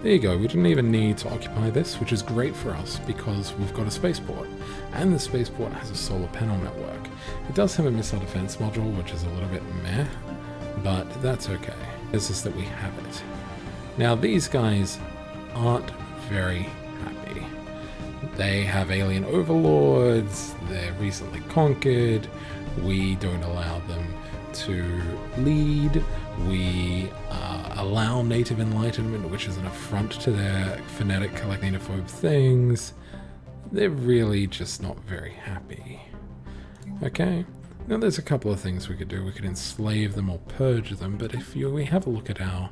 There you go, we didn't even need to occupy this, which is great for us because we've got a spaceport, and the spaceport has a solar panel network. It does have a missile defense module, which is a little bit meh, but that's okay. It's just that we have it. Now these guys aren't very happy. They have alien overlords, they're recently conquered, we don't allow them to lead, we allow native enlightenment, which is an affront to their phonetic xenophobe things. They're really just not very happy. Okay, now there's a couple of things we could do. We could enslave them or purge them, but if we have a look at our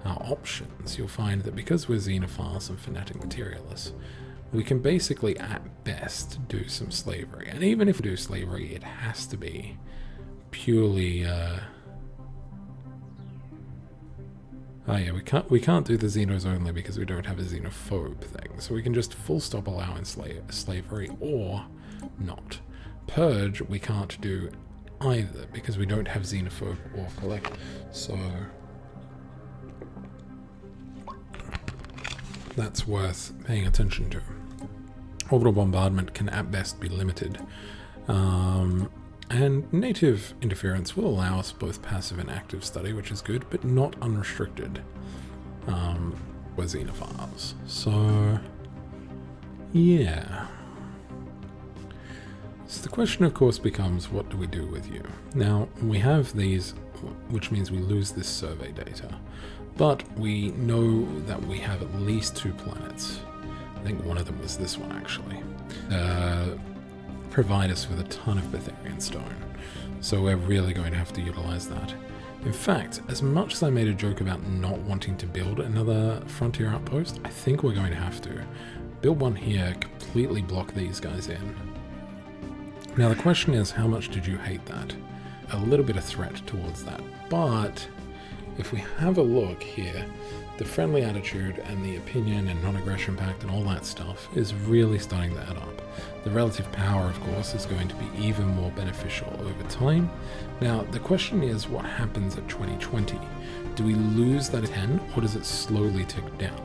options, you'll find that because we're xenophiles and phonetic materialists, we can basically at best do some slavery. And even if we do slavery, it has to be purely oh yeah, we can't do the xenos only because we don't have a xenophobe thing. So we can just full stop allow slavery or not. Purge we can't do either because we don't have xenophobe or collect. So that's worth paying attention to. Orbital bombardment can at best be limited. And native interference will allow us both passive and active study, which is good, but not unrestricted. We're xenophiles. So, yeah. So the question, of course, becomes, what do we do with you? Now, we have these, which means we lose this survey data. But we know that we have at least 2 planets. I think one of them was this one, actually. Provide us with a ton of Betharian stone. So we're really going to have to utilize that. In fact, as much as I made a joke about not wanting to build another frontier outpost, I think we're going to have to. Build one here, completely block these guys in. Now the question is, how much did you hate that? A little bit of threat towards that, but if we have a look here, the friendly attitude and the opinion and non-aggression pact and all that stuff is really starting to add up. The relative power, of course, is going to be even more beneficial over time. Now, the question is, what happens at 2020? Do we lose that 10, or does it slowly tick down?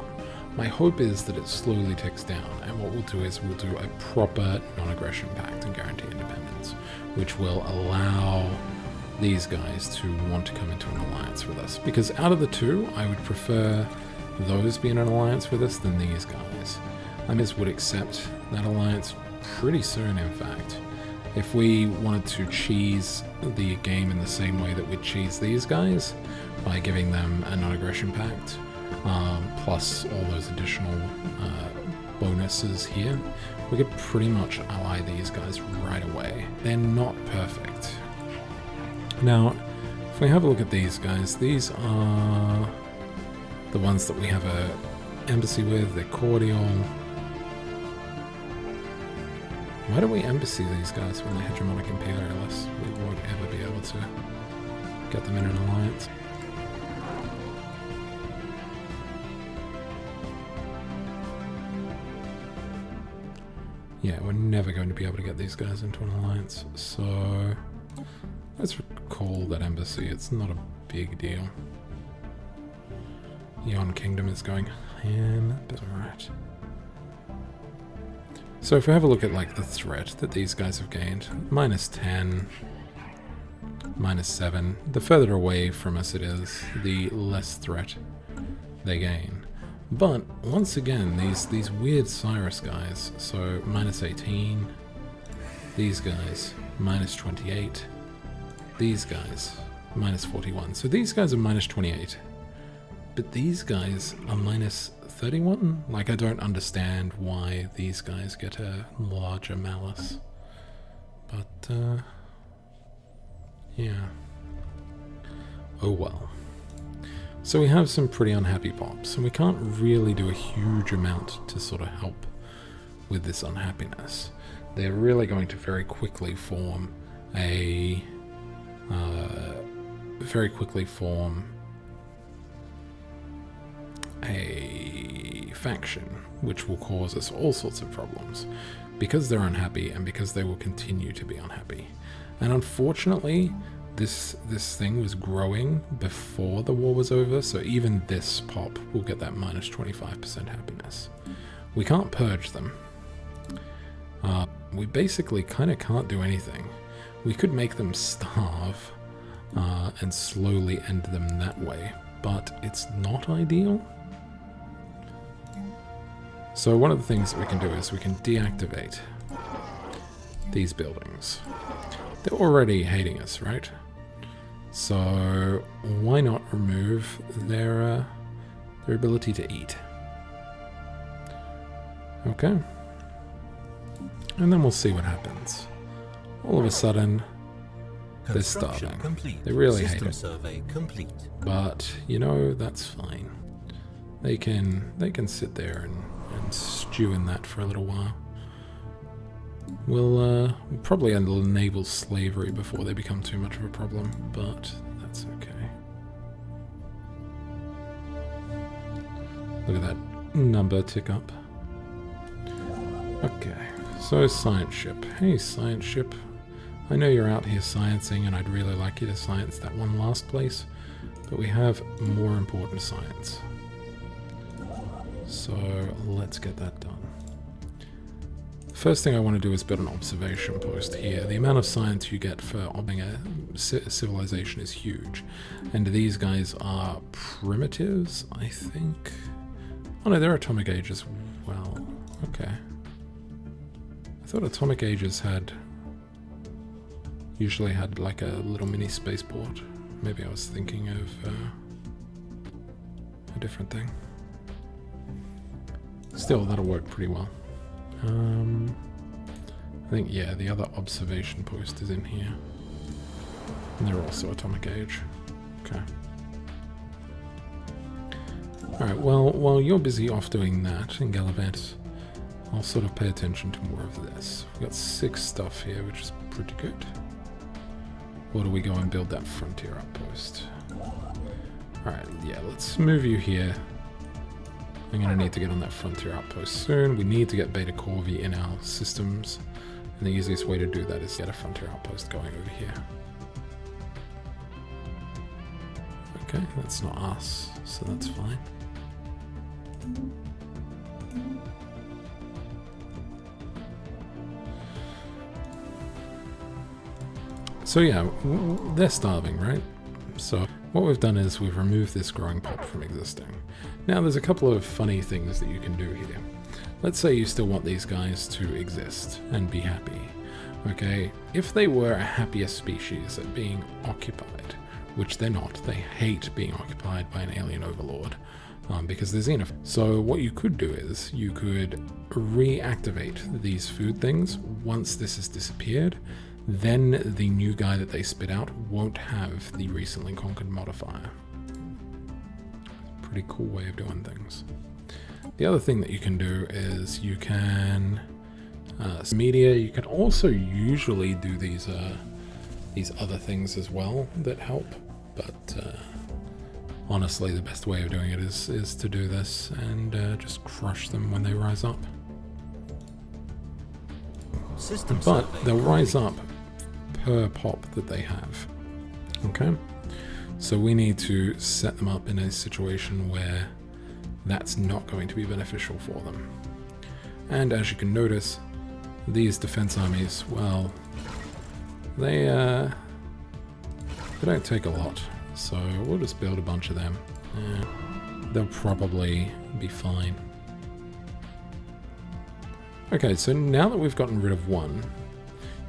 My hope is that it slowly ticks down, and what we'll do is we'll do a proper non-aggression pact and guarantee independence, which will allow these guys to want to come into an alliance with us. Because out of the 2, I would prefer those be in an alliance with us than these guys. I just would accept that alliance pretty soon, in fact. If we wanted to cheese the game in the same way that we'd cheese these guys, by giving them a non-aggression pact, plus all those additional bonuses here, we could pretty much ally these guys right away. They're not perfect. Now, if we have a look at these guys, these are the ones that we have a embassy with. They're cordial. Why don't we embassy these guys when they're hegemonic imperialists? We won't ever be able to get them in an alliance. Yeah, we're never going to be able to get these guys into an alliance, so let's recall that embassy. It's not a big deal. Yon Kingdom is going ham, but alright. So if we have a look at like the threat that these guys have gained, -10, -7. The further away from us it is, the less threat they gain. But once again, these weird Cyrus guys, so -18, these guys -28, these guys -41. So these guys are -28, but these guys are -31. Like, I don't understand why these guys get a larger malice, but yeah. Oh well. So we have some pretty unhappy pops, and we can't really do a huge amount to sort of help with this unhappiness. They're really going to very quickly form a faction, which will cause us all sorts of problems because they're unhappy and because they will continue to be unhappy. And unfortunately, this thing was growing before the war was over, so even this pop will get that minus 25% happiness. We can't purge them. We basically kind of can't do anything. We could make them starve and slowly end them that way, but it's not ideal. So one of the things that we can do is we can deactivate these buildings. They're already hating us, right? So why not remove their ability to eat? Okay. And then we'll see what happens. All of a sudden, they're starving. Complete. They really System hate it. survey complete. But, you know, that's fine. They can sit there and stew in that for a little while. We'll probably enable slavery before they become too much of a problem, but that's okay. Look at that number tick up. Okay, so science ship. Hey, science ship. I know you're out here sciencing, and I'd really like you to science that one last place, but we have more important science. So let's get that done. First thing I want to do is build an observation post here. The amount of science you get for observing a civilization is huge. And these guys are primitives, I think. Oh no, they're atomic age as well. Okay. I thought atomic ages usually had like a little mini spaceport. Maybe I was thinking of a different thing. Still, that'll work pretty well. I think, yeah, the other observation post is in here. And they're also atomic age. Okay. Alright, well, while you're busy off doing that in Gallivant, I'll sort of pay attention to more of this. We've got 6 stuff here, which is pretty good. Or do we go and build that frontier outpost? Alright, yeah, let's move you here. I'm going to need to get on that frontier outpost soon. We need to get Beta Corvi in our systems. And the easiest way to do that is get a frontier outpost going over here. Okay, that's not us, so that's fine. So yeah, they're starving, right? So what we've done is we've removed this growing pop from existing. Now there's a couple of funny things that you can do here. Let's say you still want these guys to exist and be happy. Okay, if they were a happier species at being occupied, which they're not, they hate being occupied by an alien overlord, because there's enough. So what you could do is you could reactivate these food things once this has disappeared. Then the new guy that they spit out won't have the recently conquered modifier. Pretty cool way of doing things. The other thing that you can do is you can media. You can also usually do these other things as well that help, but honestly the best way of doing it is to do this and just crush them when they rise up. But they'll rise up per pop that they have. Okay? So we need to set them up in a situation where that's not going to be beneficial for them. And as you can notice, these defense armies, well, they don't take a lot. So we'll just build a bunch of them. They'll probably be fine. Okay, so now that we've gotten rid of one,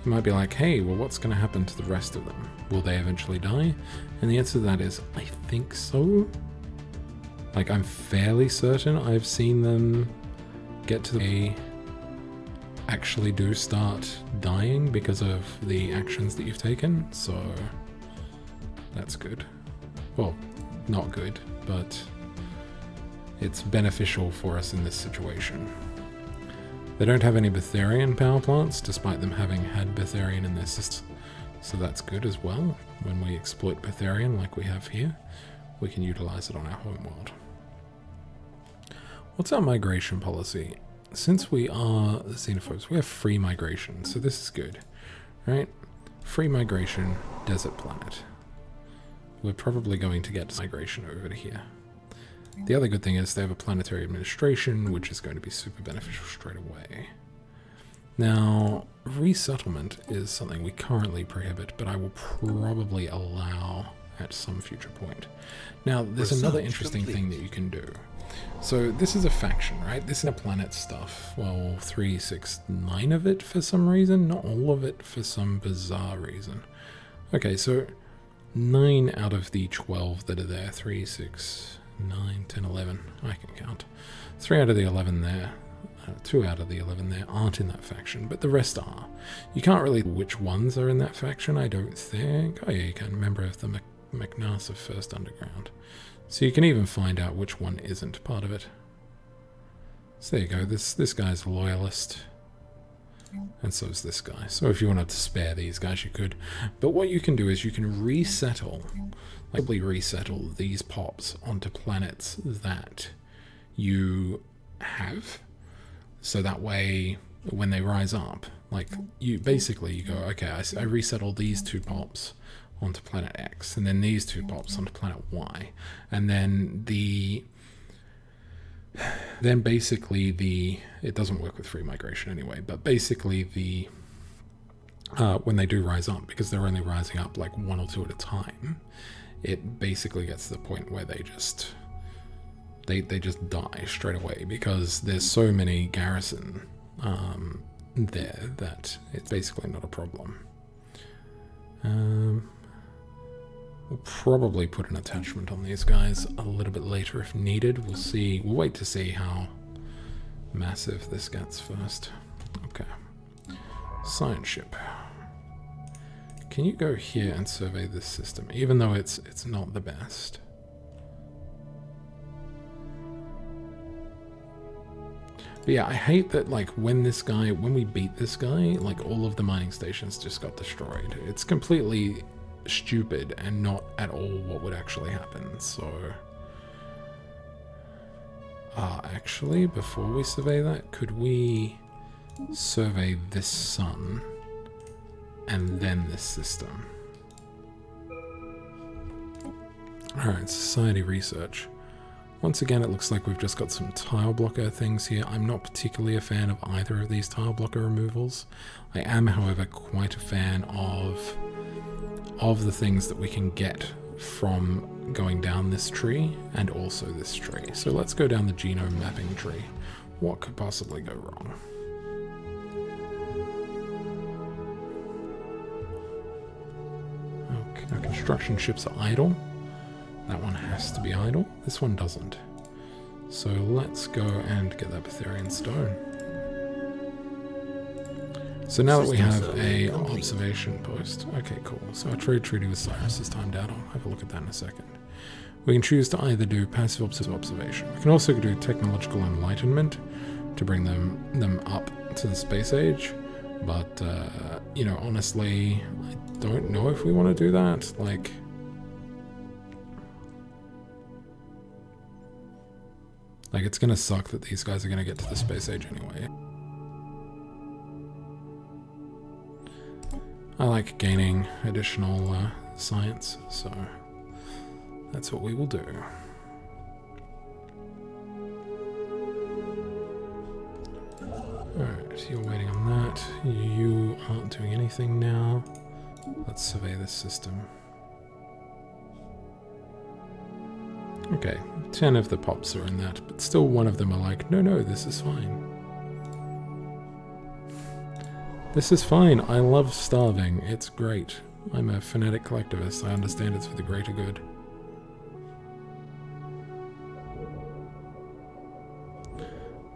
you might be like, hey, well, what's going to happen to the rest of them? Will they eventually die? And the answer to that is, I think so. Like, I'm fairly certain I've seen them get to the actually do start dying because of the actions that you've taken, so that's good. Well, not good, but it's beneficial for us in this situation. They don't have any Betharian power plants, despite them having had Betharian in their system. So that's good as well. When we exploit Betharian like we have here, we can utilize it on our homeworld. What's our migration policy? Since we are xenophobes, we have free migration, so this is good, right? free migration, desert planet. We're probably going to get migration over to here. The other good thing is they have a planetary administration, which is going to be super beneficial straight away. Now, resettlement is something we currently prohibit, but I will probably allow at some future point. Now, there's another interesting thing that you can do. So this is a faction, right? This is a planet stuff. Well, 3, 6, 9 of it for some reason, not all of it for some bizarre reason. Okay, so 9 out of the 12 that are there, 3, 6, 9, 10, 11, I can count. 3 out of the 11 there, 2 out of the 11 there aren't in that faction, but the rest are. You can't really which ones are in that faction, I don't think. Oh yeah, you can. Member of the McNass of First Underground. So you can even find out which one isn't part of it. So there you go, this guy's a loyalist. And so is this guy. So if you wanted to spare these guys, you could. But what you can do is you can resettle, likely resettle these pops onto planets that you have. So that way, when they rise up, like you go, okay, I resettle these 2 pops onto planet X, and then these 2 pops onto planet Y, and then basically it doesn't work with free migration anyway, but basically when they do rise up, because they're only rising up like 1 or 2 at a time, it basically gets to the point where they just die straight away, because there's so many garrison there that it's basically not a problem. We'll probably put an attachment on these guys a little bit later if needed. We'll see. We'll wait to see how massive this gets first. Okay. Science ship. Can you go here and survey this system, even though it's not the best? But yeah, I hate that, like, when we beat this guy, like, all of the mining stations just got destroyed. It's completely stupid and not at all what would actually happen. So actually, before we survey that, could we survey this sun and then this system? Alright, society research. Once again, it looks like we've just got some tile blocker things here. I'm not particularly a fan of either of these tile blocker removals. I am, however, quite a fan of the things that we can get from going down this tree and also this tree. So let's go down the genome mapping tree. What could possibly go wrong? Okay, our construction ships are idle. That one has to be idle. This one doesn't. So let's go and get that Betharian stone. So now that we have a observation post, okay, cool. So our trade treaty with Cyrus is timed out. I'll have a look at that in a second. We can choose to either do passive observation. We can also do technological enlightenment to bring them up to the space age. But, you know, honestly, I don't know if we want to do that. Like, it's going to suck that these guys are going to get to the space age anyway. I like gaining additional science, so that's what we will do. Alright, you're waiting on that. You aren't doing anything now. Let's survey this system. Okay, 10 of the pops are in that, but still one of them are like, no, this is fine. This is fine. I love starving. It's great. I'm a fanatic collectivist. I understand it's for the greater good.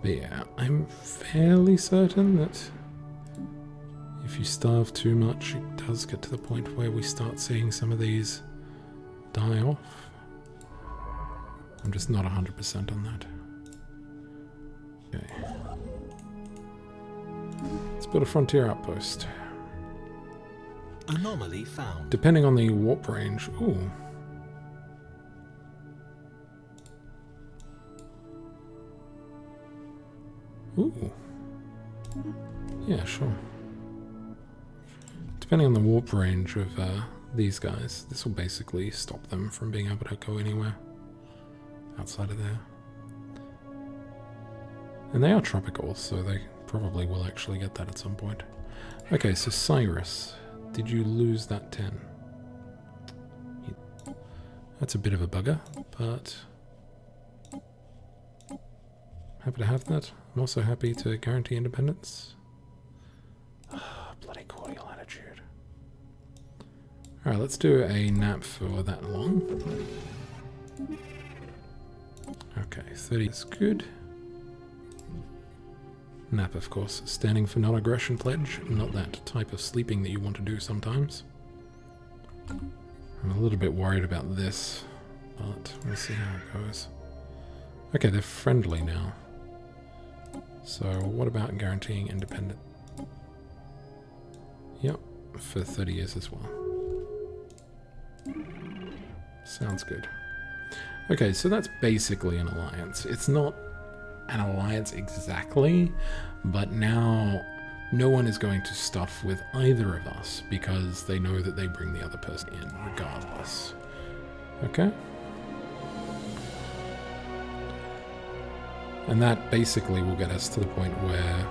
But yeah, I'm fairly certain that if you starve too much, it does get to the point where we start seeing some of these die off. I'm just not 100% on that. Okay. Let's build a frontier outpost. Anomaly found. Depending on the warp range. Ooh. Ooh. Yeah, sure. depending on the warp range of these guys, this will basically stop them from being able to go anywhere outside of there. And they are tropical, so they probably will actually get that at some point. Okay, so Cyrus, did you lose that 10? That's a bit of a bugger, but happy to have that. I'm also happy to guarantee independence. Bloody cordial attitude. Alright, let's do a nap for that long. Okay, 30 is good. Nap, of course, standing for non-aggression pledge, not that type of sleeping that you want to do sometimes. I'm a little bit worried about this, but we'll see how it goes. Okay, they're friendly now. So what about guaranteeing independent? Yep, for 30 years as well. Sounds good. Okay, so that's basically an alliance. It's not an alliance exactly, but now no one is going to stuff with either of us because they know that they bring the other person in regardless. Okay? And that basically will get us to the point where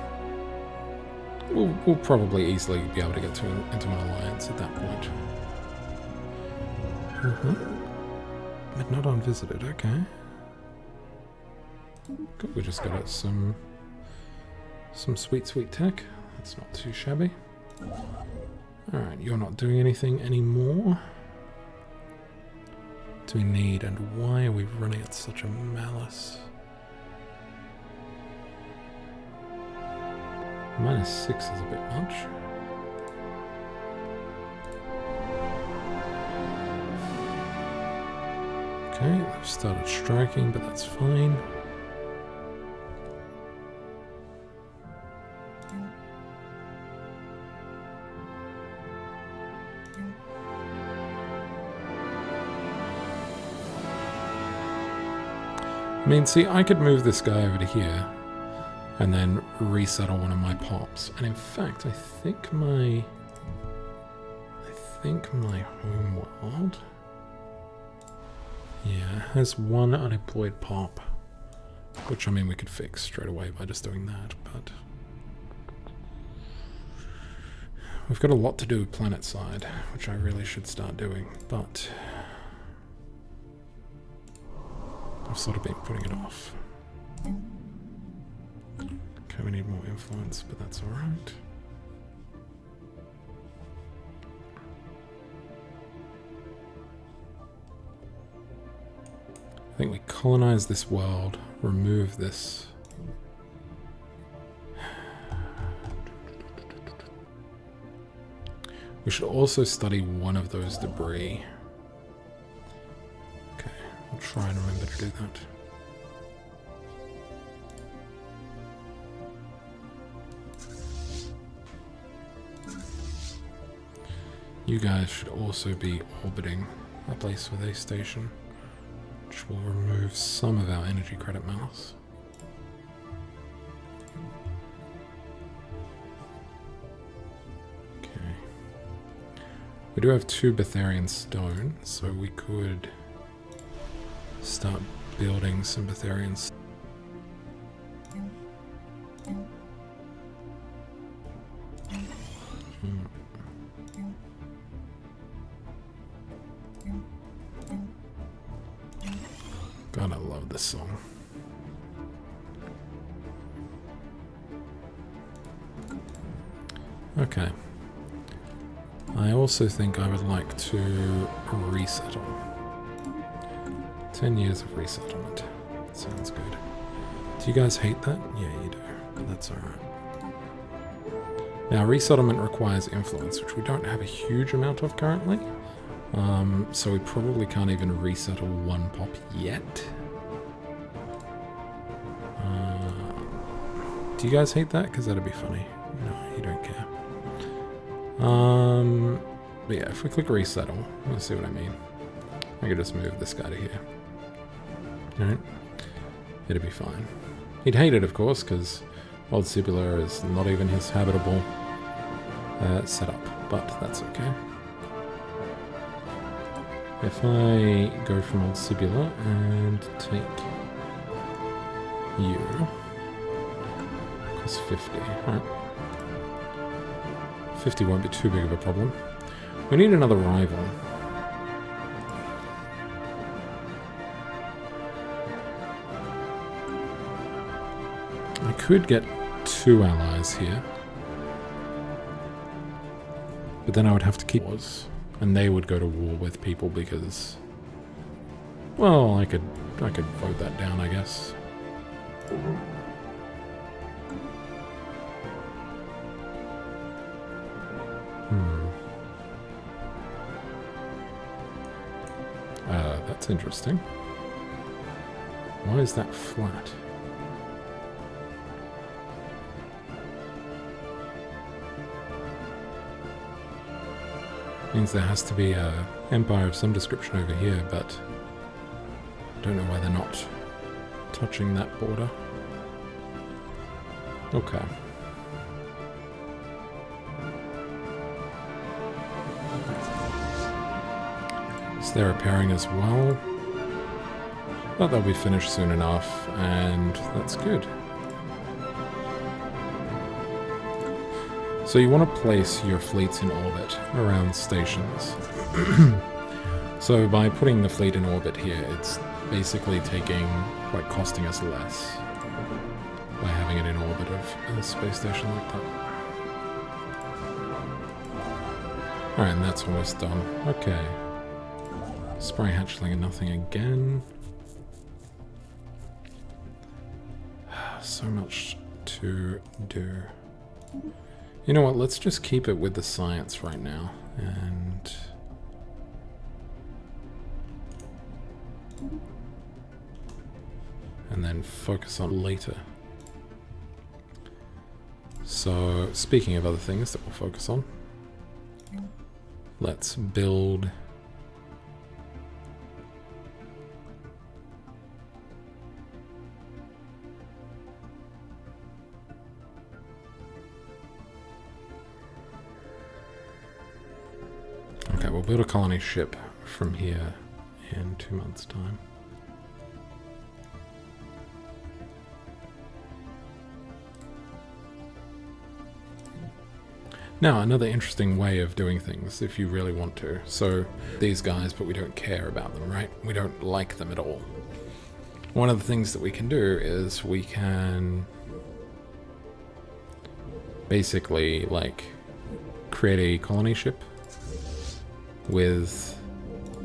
we'll probably easily be able to get into an alliance at that point. But not unvisited, okay. Good, we just got some sweet tech. That's not too shabby. Alright, you're not doing anything anymore. Do we need, and why are we running at such a malice? -6 is a bit much. Okay, they've started striking, but that's fine. I mean, see, I could move this guy over to here and then resettle one of my pops. And in fact, I think my home world, yeah, has one unemployed pop, which I mean we could fix straight away by just doing that, but we've got a lot to do planet side, which I really should start doing, but I've sort of been putting it off. Okay, we need more influence, but that's alright. I think we colonize this world, remove this. We should also study one of those debris. Okay, I'll try and remember to do that. You guys should also be orbiting a place where they station, which will remove some of our energy credit malice. Okay. We do have 2 Betharian stone, so we could start building some Betharian stone. God, I love this song. Okay. I also think I would like to resettle. 10 years of resettlement. Sounds good. Do you guys hate that? Yeah, you do. But that's alright. Now, resettlement requires influence, which we don't have a huge amount of currently. So we probably can't even resettle one pop yet. Do you guys hate that? Because that'd be funny. No, you don't care. But yeah, if we click resettle, you'll see what I mean. I could just move this guy to here. Alright. It'd be fine. He'd hate it, of course, because Old Sibula is not even his habitable setup. but that's okay. If I go from Old Sibula and take you, cost 50. Alright. 50 won't be too big of a problem. We need another rival. I could get 2 allies here. But then I would have to keep wars, and they would go to war with people because, well, I could vote that down, I guess. That's interesting. Why is that flat? Means there has to be an empire of some description over here, but I don't know why they're not touching that border. Okay. So they're repairing as well. But they'll be finished soon enough, and that's good. So you want to place your fleets in orbit around stations. So by putting the fleet in orbit here, it's basically costing us less by having it in orbit of a space station like that. Alright, and that's almost done. Okay. Spray hatchling and nothing again. So much to do. You know what, let's just keep it with the science right now, and then focus on later. So, speaking of other things that we'll focus on, let's build we'll build a colony ship from here in 2 months' time. Now, another interesting way of doing things, if you really want to. So, these guys, but we don't care about them, right? We don't like them at all. One of the things that we can do is we can basically, like, create a colony ship with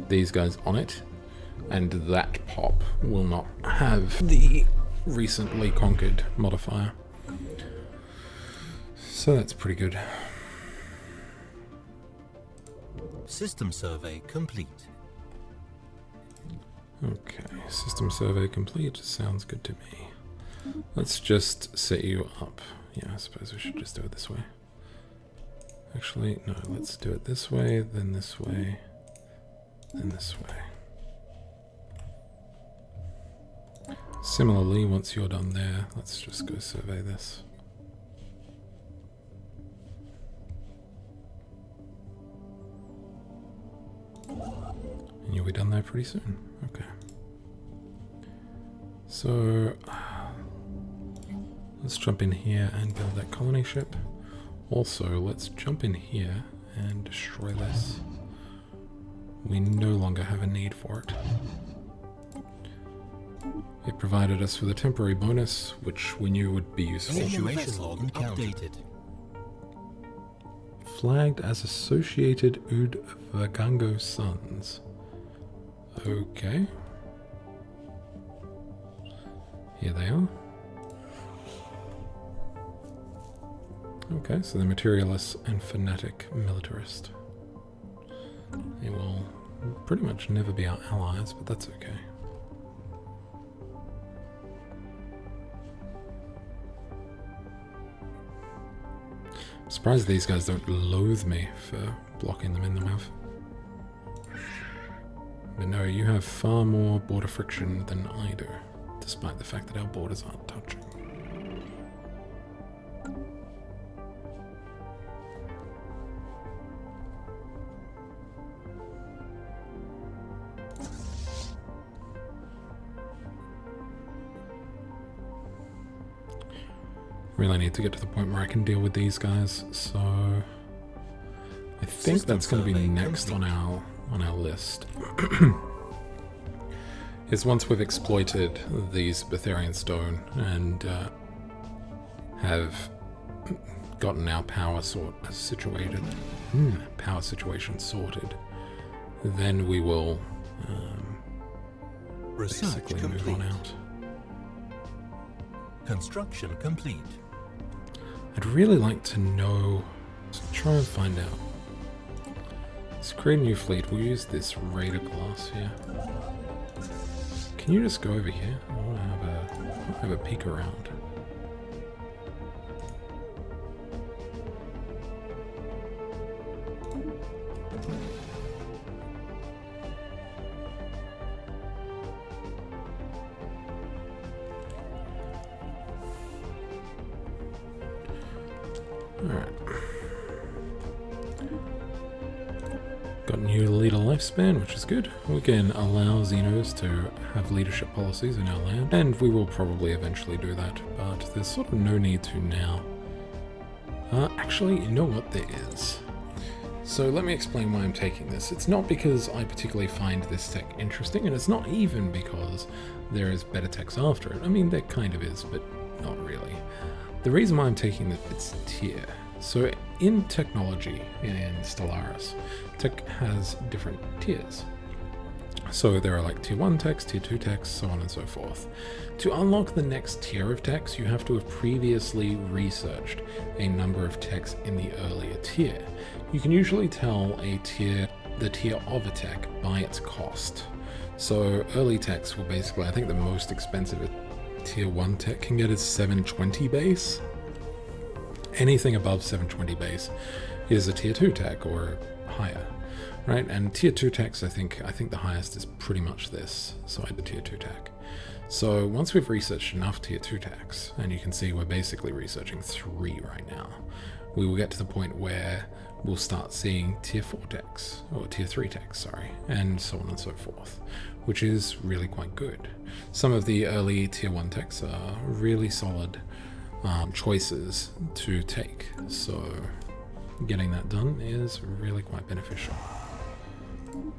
these guys on it, and that pop will not have the recently conquered modifier. So that's pretty good. System survey complete. Okay, system survey complete. Sounds good to me. Let's just set you up. Yeah, I suppose we should just do it this way. Actually, no, let's do it this way, then this way, then this way. Similarly, once you're done there, let's just go survey this. And you'll be done there pretty soon. Okay. So, let's jump in here and build that colony ship. Also, let's jump in here and destroy this. We no longer have a need for it. It provided us with a temporary bonus, which we knew would be useful. Situation log updated. Flagged as Associated Ud Vagango Sons. Okay. Here they are. Okay, so the materialist and fanatic militarist. They will pretty much never be our allies, but that's okay. I'm surprised these guys don't loathe me for blocking them in the mouth. But no, you have far more border friction than I do, despite the fact that our borders aren't touching. Really need to get to the point where I can deal with these guys, so I think System that's going to be survey next complete. on our list. Is once we've exploited these Betharian stone and have gotten our power situation sorted, then we will Research basically complete. move on out. Construction complete. I'd really like to know. Let's try and find out. Let's create a new fleet. We'll use this Raider class here. Can you just go over here? I want to have a peek around. Alright. Got new leader lifespan, which is good. We can allow Xenos to have leadership policies in our land, and we will probably eventually do that, but there's sort of no need to now. Actually, you know what? There is. So let me explain why I'm taking this. It's not because I particularly find this tech interesting, and it's not even because there is better techs after it. I mean, there kind of is, but not really. The reason why I'm taking this, it's tier. So in technology, in Stellaris, tech has different tiers. So there are like tier 1 techs, tier 2 techs, so on and so forth. To unlock the next tier of techs, you have to have previously researched a number of techs in the earlier tier. You can usually tell the tier of a tech by its cost. So early techs will basically, I think the most expensive tier 1 tech can get is 720 base. Anything above 720 base is a tier 2 tech or higher, right? And tier 2 techs, I think the highest is pretty much this side, the tier 2 tech. So once we've researched enough tier 2 techs, and you can see we're basically researching 3 right now, we will get to the point where we'll start seeing tier 4 techs, or tier 3 techs, sorry, and so on and so forth, which is really quite good. Some of the early tier 1 techs are really solid choices to take, so getting that done is really quite beneficial.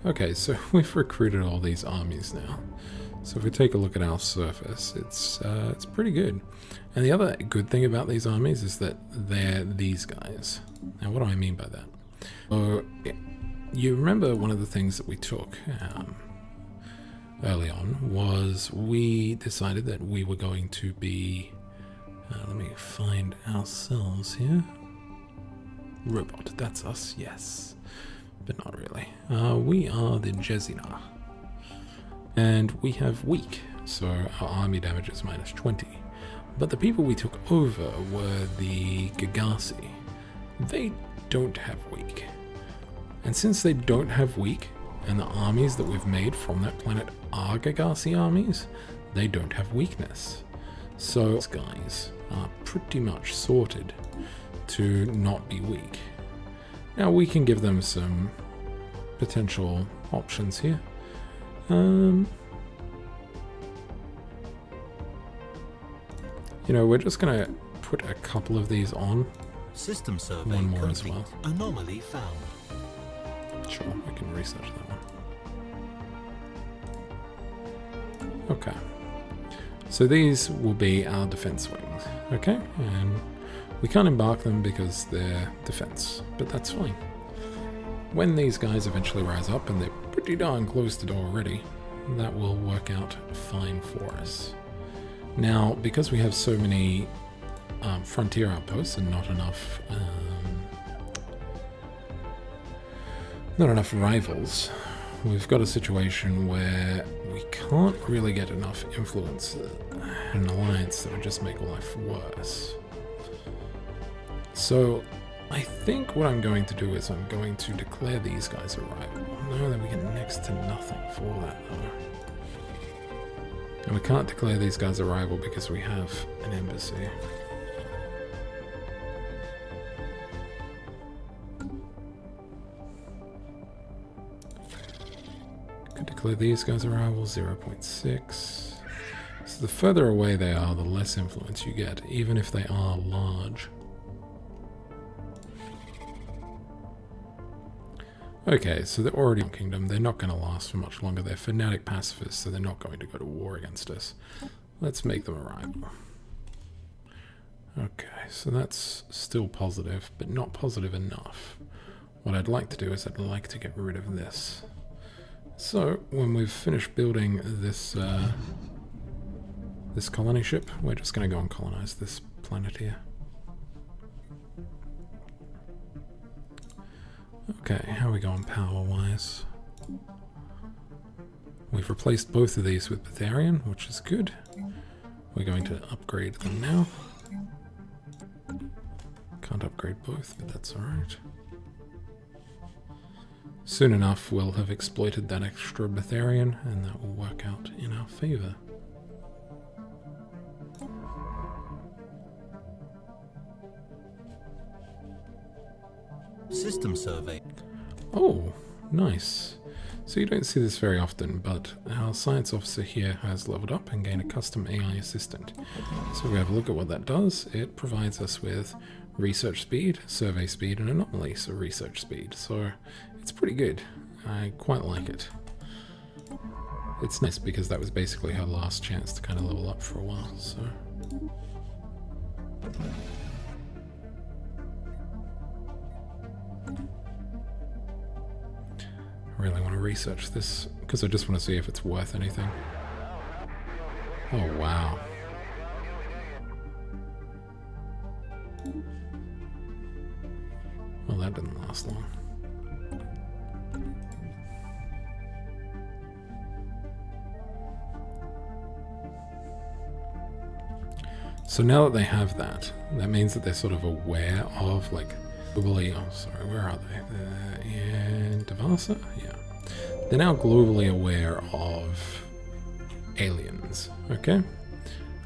Okay, so we've recruited all these armies now. So if we take a look at our surface, it's pretty good. And the other good thing about these armies is that they're these guys. Now, what do I mean by that? So, you remember one of the things that we took early on was we decided that we were going to be... let me find ourselves here. Robot, that's us, yes. But not really. We are the Jezina. And we have weak, so our army damage is minus 20. But the people we took over were the Gagasi. They don't have weak. And since they don't have weak, and the armies that we've made from that planet are Gagasi armies, they don't have weakness. So these guys are pretty much sorted to not be weak. Now we can give them some potential options here. You know, we're just gonna put a couple of these on. System survey One more complete. as well. Anomaly found. Sure, we can research that one. Okay. So these will be our defense wings, okay? And we can't embark them because they're defense, but that's fine. When these guys eventually rise up, and they're pretty darn close to door already, that will work out fine for us. Now, because we have so many frontier outposts and not enough rivals, we've got a situation where we can't really get enough influence in an alliance that would just make life worse. So I think what I'm going to do is I'm going to declare these guys a rival. No, then we get next to nothing for that though. And we can't declare these guys a rival because we have an embassy. Could declare these guys a rival, 0.6. So the further away they are, the less influence you get, even if they are large. Okay, so they're already in Kingdom. They're not going to last for much longer. They're fanatic pacifists, so they're not going to go to war against us. Let's make them a rival. Okay, so that's still positive, but not positive enough. What I'd like to do is I'd like to get rid of this. So, when we've finished building this this colony ship, we're just going to go and colonize this planet here. Okay, how are we going power-wise? We've replaced both of these with Betharian, which is good. We're going to upgrade them now. Can't upgrade both, but that's alright. Soon enough, we'll have exploited that extra Betharian, and that will work out in our favor. System survey. Oh, nice. So you don't see this very often, but our science officer here has leveled up and gained a custom AI assistant. So we have a look at what that does. It provides us with research speed, survey speed, and anomaly, so research speed. So it's pretty good. I quite like it. It's nice because that was basically her last chance to kind of level up for a while, so... I really want to research this, because I just want to see if it's worth anything. Oh, wow. Well, that didn't last long. So now that they have that, that means that they're sort of aware of, like, globally... Oh, sorry, where are they? They're in Devasa? Yeah. They're now globally aware of aliens, okay?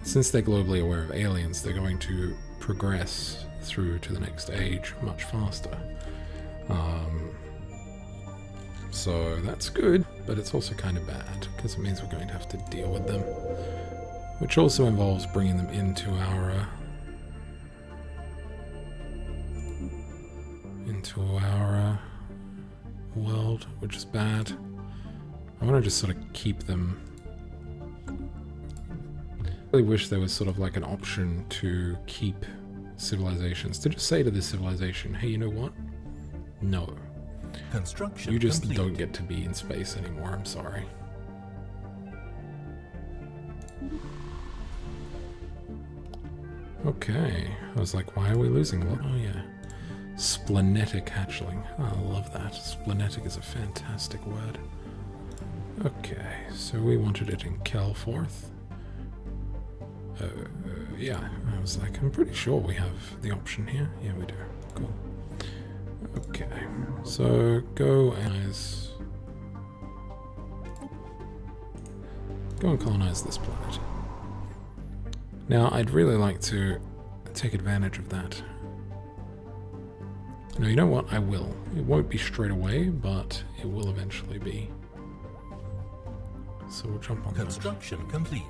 Since they're globally aware of aliens, they're going to progress through to the next age much faster. So that's good, but it's also kind of bad, because it means we're going to have to deal with them. Which also involves bringing them into our... world, which is bad. I want to just sort of keep them... I really wish there was sort of like an option to keep civilizations, to just say to this civilization, hey, you know what? No. Construction You just complete. don't get to be in space anymore, I'm sorry. Okay, I was like, why are we losing? Oh yeah. Splenetic hatchling. Oh, I love that. Splenetic is a fantastic word. Okay, so we wanted it in Kelforth. Yeah, I was like, I'm pretty sure we have the option here. Yeah, we do. Cool. Okay, so go and colonize this planet. Now, I'd really like to take advantage of that. No, you know what? I will. It won't be straight away, but it will eventually be. So we'll jump on that. Construction complete.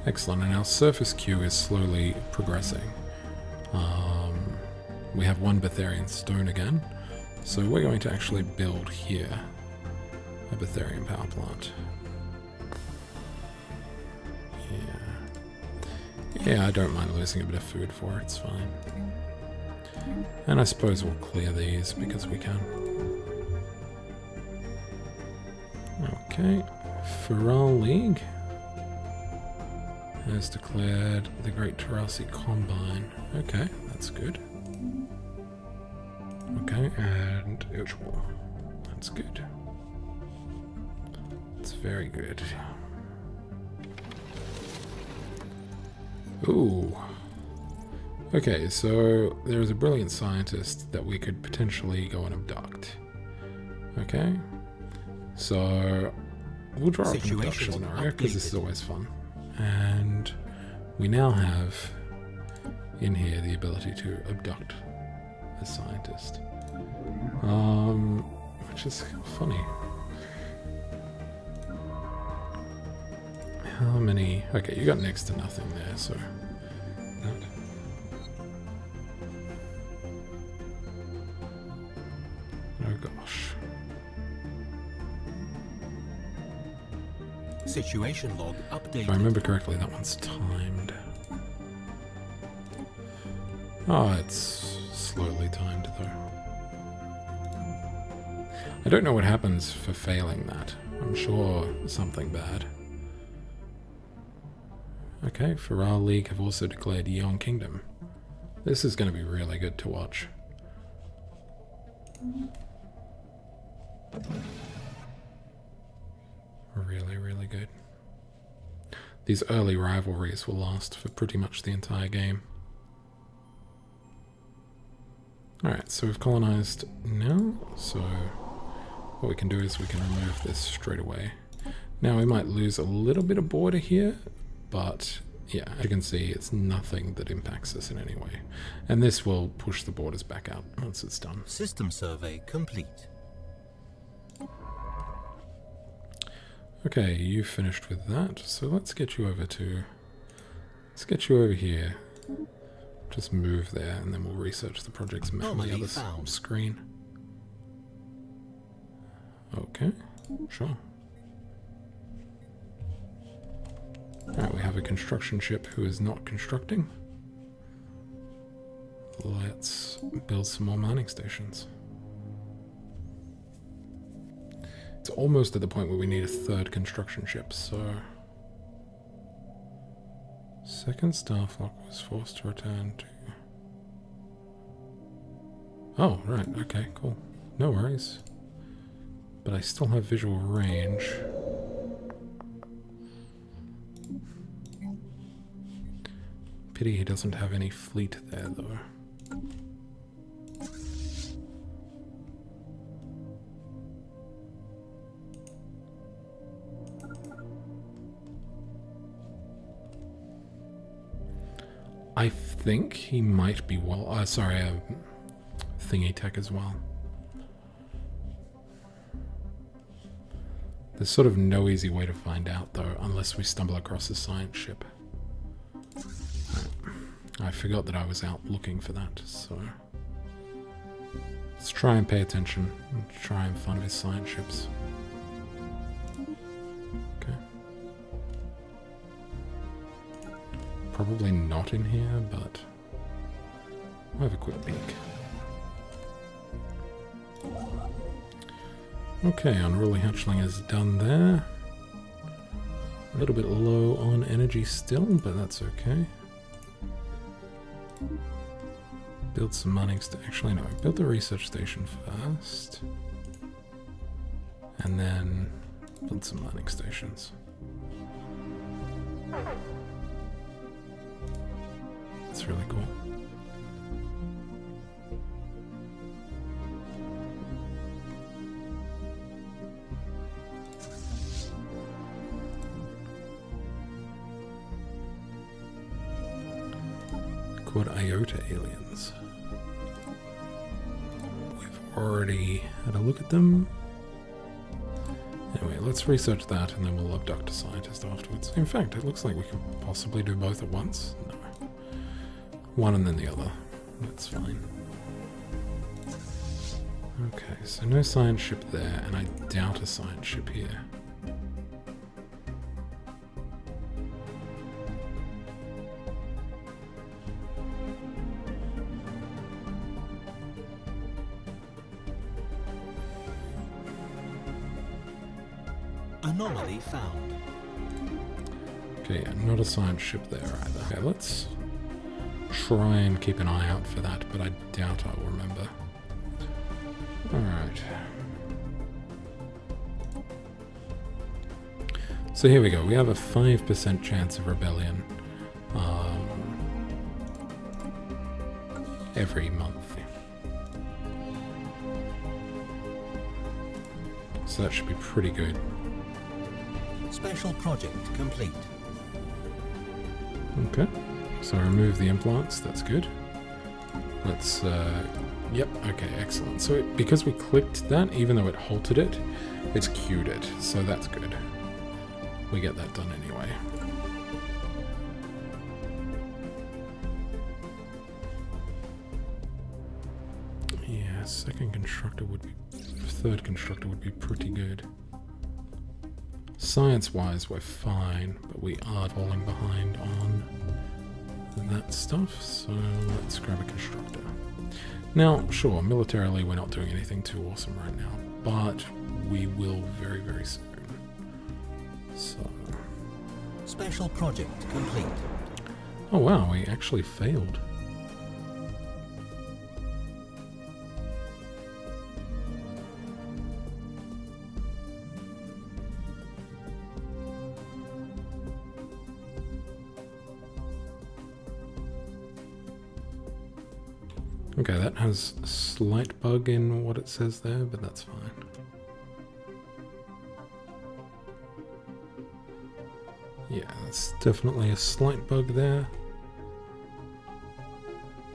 Excellent, and our surface queue is slowly progressing. We have one Betharian stone again, so we're going to actually build here a Betharian power plant. Yeah, I don't mind losing a bit of food for it, it's fine. And I suppose we'll clear these because we can. Okay, Feral League has declared the Great Tarasi Combine. Okay, that's good. Okay, and Usual. That's good. It's very good. Ooh. Okay, so there is a brilliant scientist that we could potentially go and abduct. Okay? So we'll draw up an abduction scenario, because this is always fun. And we now have in here the ability to abduct a scientist. Which is funny. how many... Okay, you got next to nothing there, so... That. Oh gosh. Situation log updated. If I remember correctly, that one's timed. Oh, it's slowly timed though. I don't know what happens for failing that. I'm sure something bad. Okay, Feral League have also declared Yeon Kingdom. This is going to be really good to watch. Really, really good. These early rivalries will last for pretty much the entire game. Alright, so we've colonized now, so what we can do is we can remove this straight away. Now we might lose a little bit of border here, but yeah, as you can see, it's nothing that impacts us in any way. And this will push the borders back out once it's done. System survey complete. Okay, you finished with that, so let's get you over to... Let's get you over here. Just move there, and then we'll research the project's map on the other screen. Okay, sure. Alright, we have a construction ship who is not constructing. Let's build some more mining stations. It's almost at the point where we need a third construction ship, so... Second Starflock was forced to return to... Oh, right, okay, cool. No worries. But I still have visual range. Pity he doesn't have any fleet there, though. I think he might be thingy tech as well. There's sort of no easy way to find out though, unless we stumble across a science ship. I forgot that I was out looking for that, so... Let's try and pay attention and try and find his science ships. Okay. Probably not in here, but I'll have a quick peek. Okay, Unruly Hatchling is done there. A little bit low on energy still, but that's okay. Build some mining actually no, build the research station first. And then build some mining stations. That's really cool. Called Iota aliens. We've already had a look at them. Anyway, let's research that and then we'll abduct a scientist afterwards. In fact, it looks like we can possibly do both at once. No. One and then the other. That's fine. Okay, so no science ship there, and I doubt a science ship here. Anomaly found. Okay, yeah, not a science ship there either. Okay, let's try and keep an eye out for that, but I doubt I'll remember. Alright. So here we go. We have a 5% chance of rebellion every month. So that should be pretty good. Special project complete. Okay, so remove the implants, that's good. Let's, yep, okay, excellent. So because we clicked that, even though it halted it, it's queued it, so that's good. we get that done anyway. Yeah, third constructor would be pretty good. Science-wise, we're fine, but we are falling behind on that stuff, so let's grab a constructor. Now, sure, militarily we're not doing anything too awesome right now, but we will very, very soon. So... Special project complete. Oh wow, we actually failed. Okay, that has a slight bug in what it says there, but that's fine. Yeah, that's definitely a slight bug there.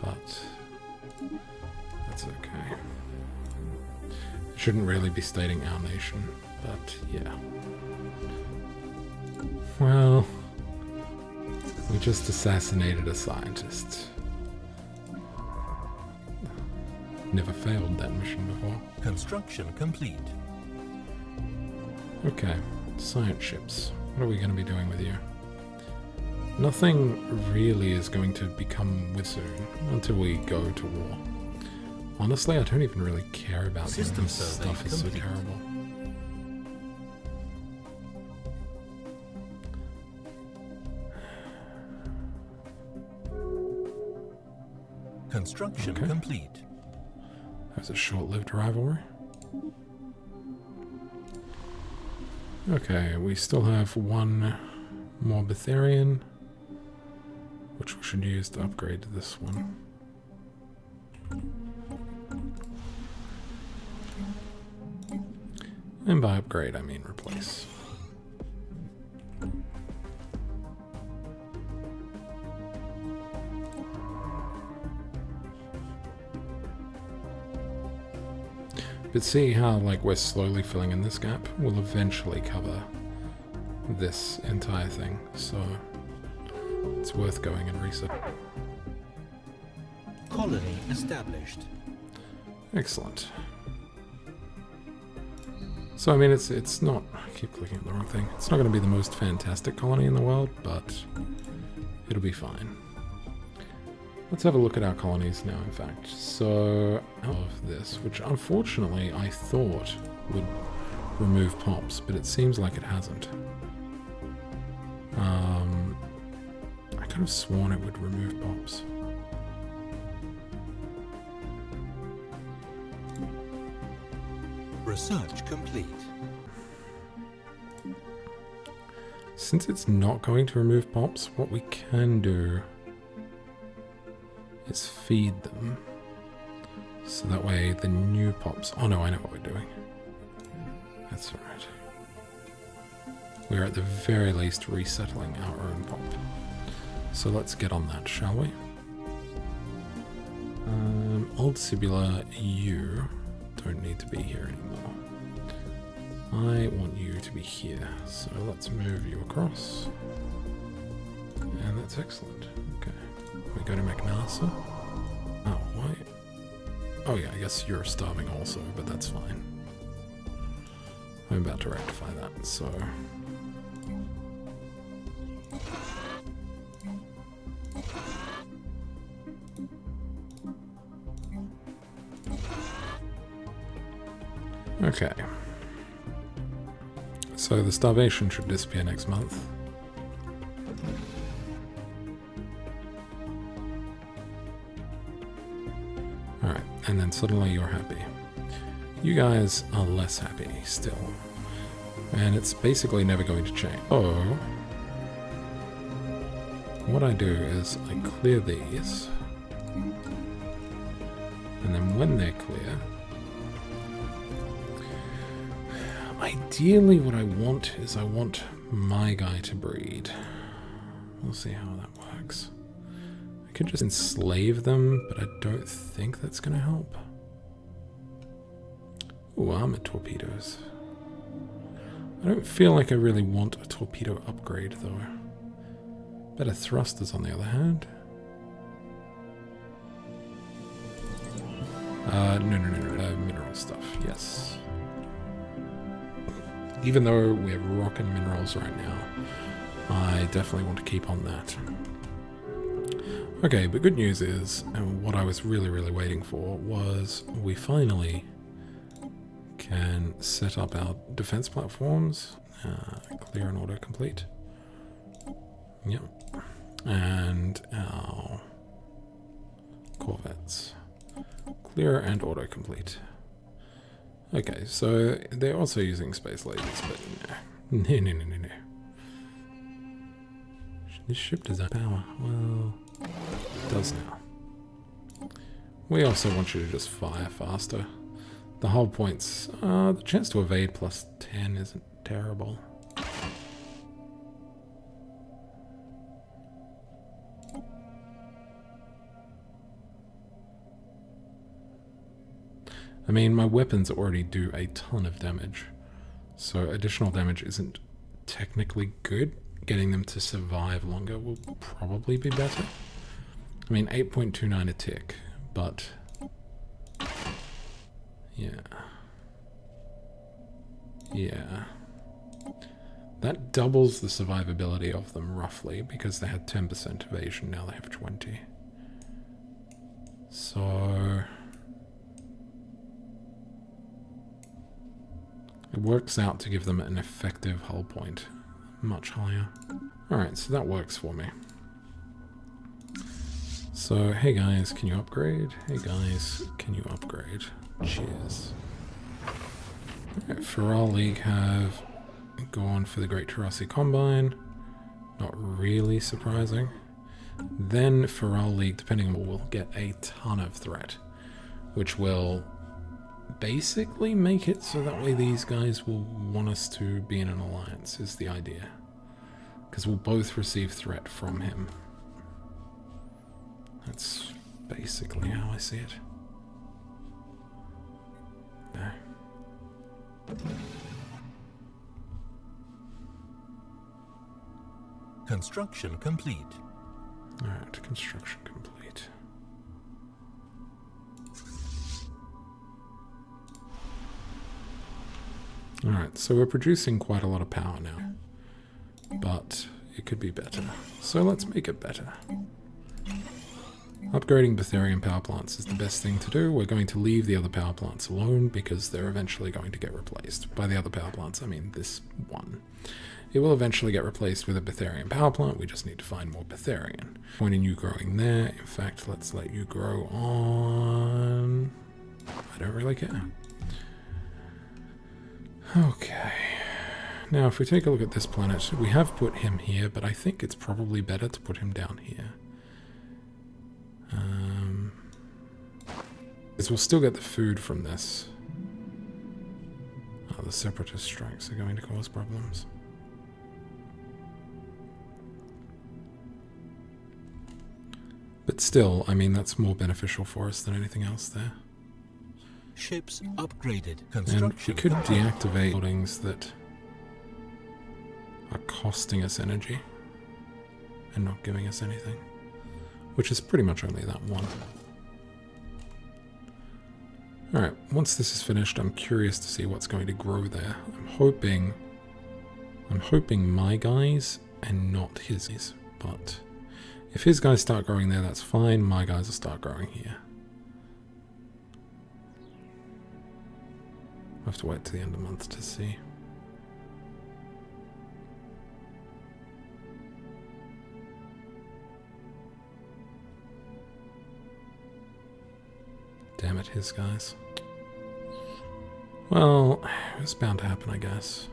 But that's okay. It shouldn't really be stating our nation, but yeah. Well, we just assassinated a scientist. Never failed that mission before. Construction complete. Okay, science ships. What are we going to be doing with you? Nothing really is going to become with soon until we go to war. Honestly, I don't even really care about them. System This survey stuff is so complete. terrible. Construction Okay. complete. That was a short-lived rivalry. Okay, we still have one more Betharian, which we should use to upgrade to this one. And by upgrade, I mean replace. But see how, like, we're slowly filling in this gap? We'll eventually cover this entire thing, so it's worth going and reset. Colony established. Excellent. So, I mean, it's not... I keep clicking at the wrong thing. It's not going to be the most fantastic colony in the world, but it'll be fine. Let's have a look at our colonies now, in fact. So, out of this, which unfortunately I thought would remove pops, but it seems like it hasn't. I could have sworn it would remove pops. Research complete. Since it's not going to remove pops, what we can do is feed them. So that way the new pops... Oh no, I know what we're doing. That's alright. We're at the very least resettling our own pop. So let's get on that, shall we? Old Sibula, you don't need to be here anymore. I want you to be here, so let's move you across. And that's excellent. Okay. We go to McNasa. Oh, why? Oh yeah, I guess you're starving also, but that's fine. I'm about to rectify that, so... Okay. So the starvation should disappear next month. Alright, and then suddenly you're happy. You guys are less happy still. And it's basically never going to change. Oh. What I do is I clear these. And then when they're clear... Ideally what I want is I want my guy to breed. We'll see how that works. I could just enslave them, but I don't think that's going to help. Ooh, armored torpedoes. I don't feel like I really want a torpedo upgrade, though. Better thrusters, on the other hand. No, mineral stuff, yes. Even though we're rocking minerals right now, I definitely want to keep on that. Okay, but good news is, and what I was really waiting for, was we finally can set up our defense platforms. Clear and autocomplete. Yep. And our corvettes. Clear and autocomplete. Okay, so they're also using space lasers, but no. This ship does have power. Well, it does now. We also want you to just fire faster. The whole point's the chance to evade plus 10 isn't terrible. I mean, my weapons already do a ton of damage, so additional damage isn't technically good. Getting them to survive longer will probably be better. I mean, 8.29 a tick, but yeah. That doubles the survivability of them roughly, because they had 10% evasion, now they have 20. So it works out to give them an effective hull point much higher. Alright, so that works for me. So, hey guys, can you upgrade? Hey guys, can you upgrade? Cheers. Alright, Feral League have gone for the Great Tarasi Combine. Not really surprising. Then Feral League, depending on what, will get a ton of threat, which will basically make it so that way these guys will want us to be in an alliance, is the idea. Because we'll both receive threat from him. That's basically how I see it. Construction complete. Alright, construction complete. Alright, so we're producing quite a lot of power now. But it could be better. So let's make it better. Upgrading Betharian power plants is the best thing to do. We're going to leave the other power plants alone because they're eventually going to get replaced. By the other power plants, I mean this one. It will eventually get replaced with a Betharian power plant. We just need to find more Betharian. Point in you growing there. In fact, let's let you grow on... I don't really care. Okay. Now, if we take a look at this planet, we have put him here, but I think it's probably better to put him down here. Because we'll still get the food from this. Oh, the separatist strikes are going to cause problems. But still, I mean, that's more beneficial for us than anything else there. Ships upgraded. And Construction we could complete. deactivate buildings that are costing us energy and not giving us anything, which is pretty much only that one. Alright, once this is finished, I'm curious to see what's going to grow there. I'm hoping my guys and not his guys, but if his guys start growing there, that's fine. My guys will start growing here. I'll have to wait till the end of the month to see. Damn it, his guys. Well, it's bound to happen, I guess.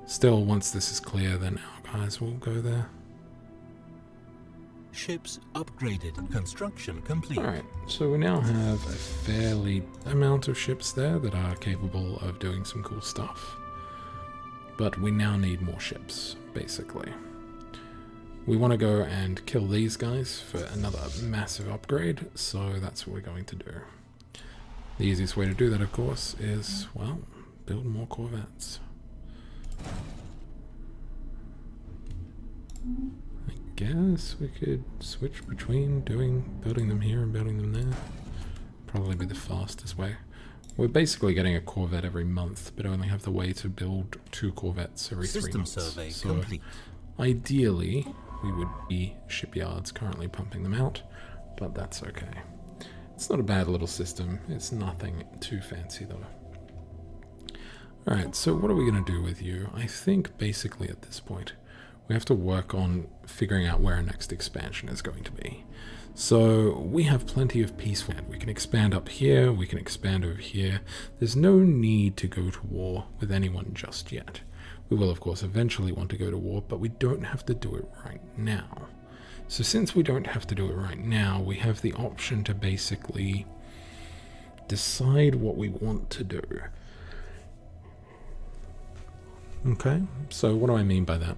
Still, once this is clear, then our guys will go there. Ships upgraded. Construction complete. Alright, so we now have a fairly amount of ships there that are capable of doing some cool stuff. But we now need more ships, basically. We want to go and kill these guys for another massive upgrade, so that's what we're going to do. The easiest way to do that, of course, is, well, build more corvettes. I guess we could switch between building them here and building them there. Probably be the fastest way. We're basically getting a corvette every month, but only have the way to build 2 corvettes every 3 months. System survey So complete. ideally, we would be shipyards currently pumping them out, but that's okay. It's not a bad little system. It's nothing too fancy though. Alright, so what are we going to do with you? I think basically at this point, we have to work on figuring out where our next expansion is going to be. So we have plenty of peaceful land. We can expand up here, we can expand over here. There's no need to go to war with anyone just yet. We will of course eventually want to go to war, but we don't have to do it right now. So since we don't have to do it right now, we have the option to basically decide what we want to do. Okay, so what do I mean by that?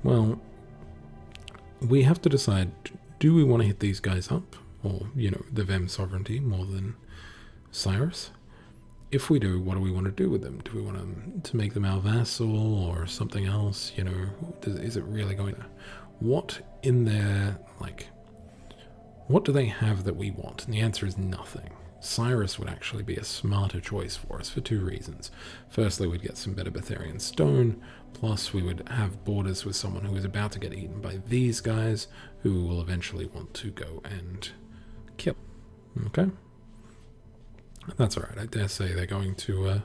Well, we have to decide, do we want to hit these guys up? Or, you know, the Vem sovereignty more than Cyrus? If we do, what do we want to do with them? Do we want to make them our vassal or something else? You know, is it really going to... What in their, like... What do they have that we want? And the answer is nothing. Cyrus would actually be a smarter choice for us for 2 reasons. Firstly, we'd get some better Betharian stone, plus we would have borders with someone who is about to get eaten by these guys, who will eventually want to go and kill. Okay? That's alright, I dare say they're going to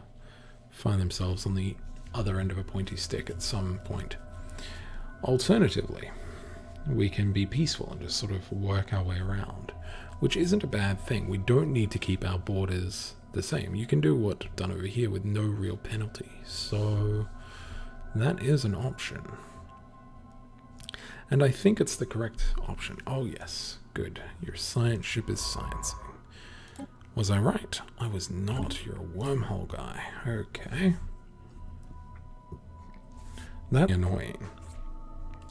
find themselves on the other end of a pointy stick at some point. Alternatively, we can be peaceful and just sort of work our way around, which isn't a bad thing. We don't need to keep our borders the same. You can do what's done over here with no real penalty, so that is an option. And I think it's the correct option. Oh yes, good. Your science ship is sciencing. Was I right? I was not. You're a wormhole guy. Okay. That's annoying.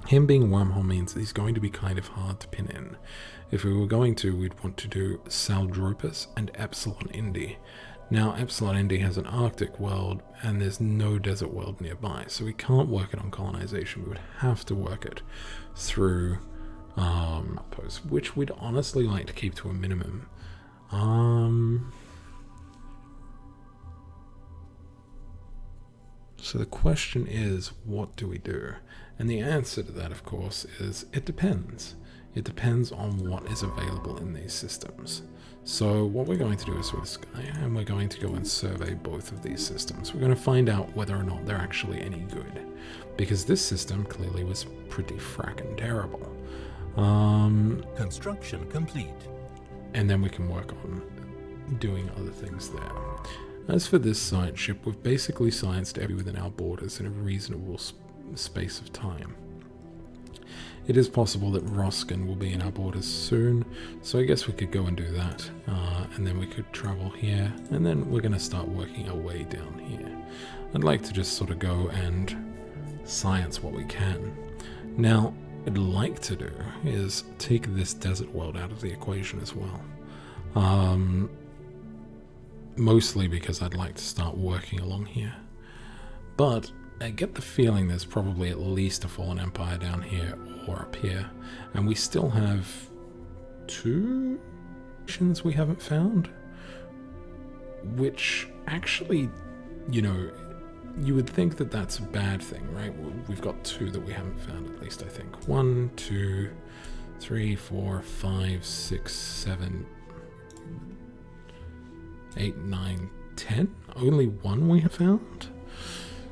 Him being wormhole means that he's going to be kind of hard to pin in. If we were going to, we'd want to do Saldropus and Epsilon Indi. Now, Epsilon Indi has an Arctic world, and there's no desert world nearby, so we can't work it on colonization. We would have to work it through outposts, which we'd honestly like to keep to a minimum. So the question is, what do we do? And the answer to that, of course, is it depends. It depends on what is available in these systems. So what we're going to do is with this guy, and we're going to go and survey both of these systems. We're going to find out whether or not they're actually any good, because this system clearly was pretty frackin' terrible. Construction complete. And then we can work on doing other things there. As for this science ship, we've basically scienced every within our borders in a reasonable space of time. It is possible that Roskin will be in our borders soon, so I guess we could go and do that, and then we could travel here, and then we're going to start working our way down here. I'd like to just sort of go and science what we can. Now, what I'd like to do is take this desert world out of the equation as well. Mostly because I'd like to start working along here. But I get the feeling there's probably at least a fallen empire down here or up here, and we still have 2 nations we haven't found, which actually, you know, you would think that that's a bad thing, right? We've got 2 that we haven't found, at least I think. 1, 2, 3, 4, 5, 6, 7, 8, 9, 10? Only 1 we have found?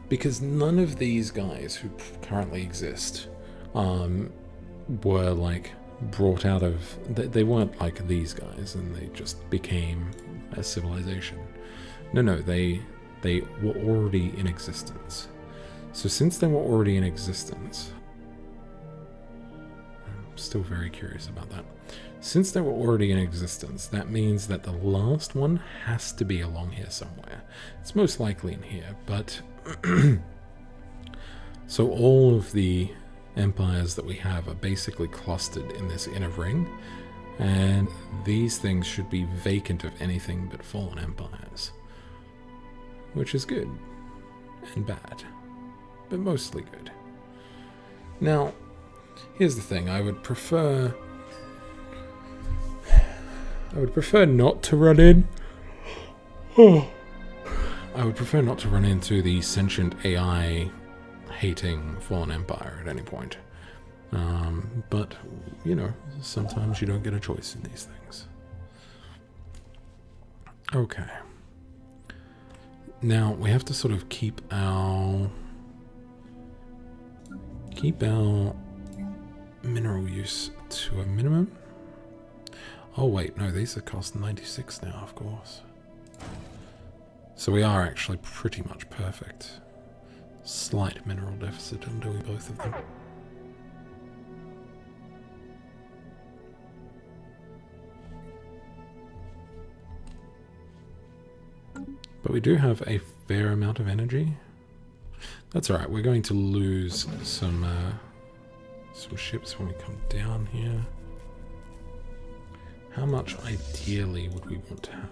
Because none of these guys who currently exist were like brought out of... They weren't like these guys and they just became a civilization. No, they were already in existence. So since they were already in existence... I'm still very curious about that. Since they were already in existence, that means that the last one has to be along here somewhere. It's most likely in here, but... So all of the empires that we have are basically clustered in this inner ring, and these things should be vacant of anything but fallen empires. Which is good. and bad, but mostly good. Now, here's the thing. I would prefer not to run in. I would prefer not to run into the sentient AI hating Fallen Empire at any point. But, you know, sometimes you don't get a choice in these things. Okay. Now, we have to sort of keep our mineral use to a minimum. Oh wait, no, these are cost 96 now, of course. So we are actually pretty much perfect. Slight mineral deficit on doing both of them. But we do have a fair amount of energy. That's alright, we're going to lose some ships when we come down here. How much ideally would we want to have?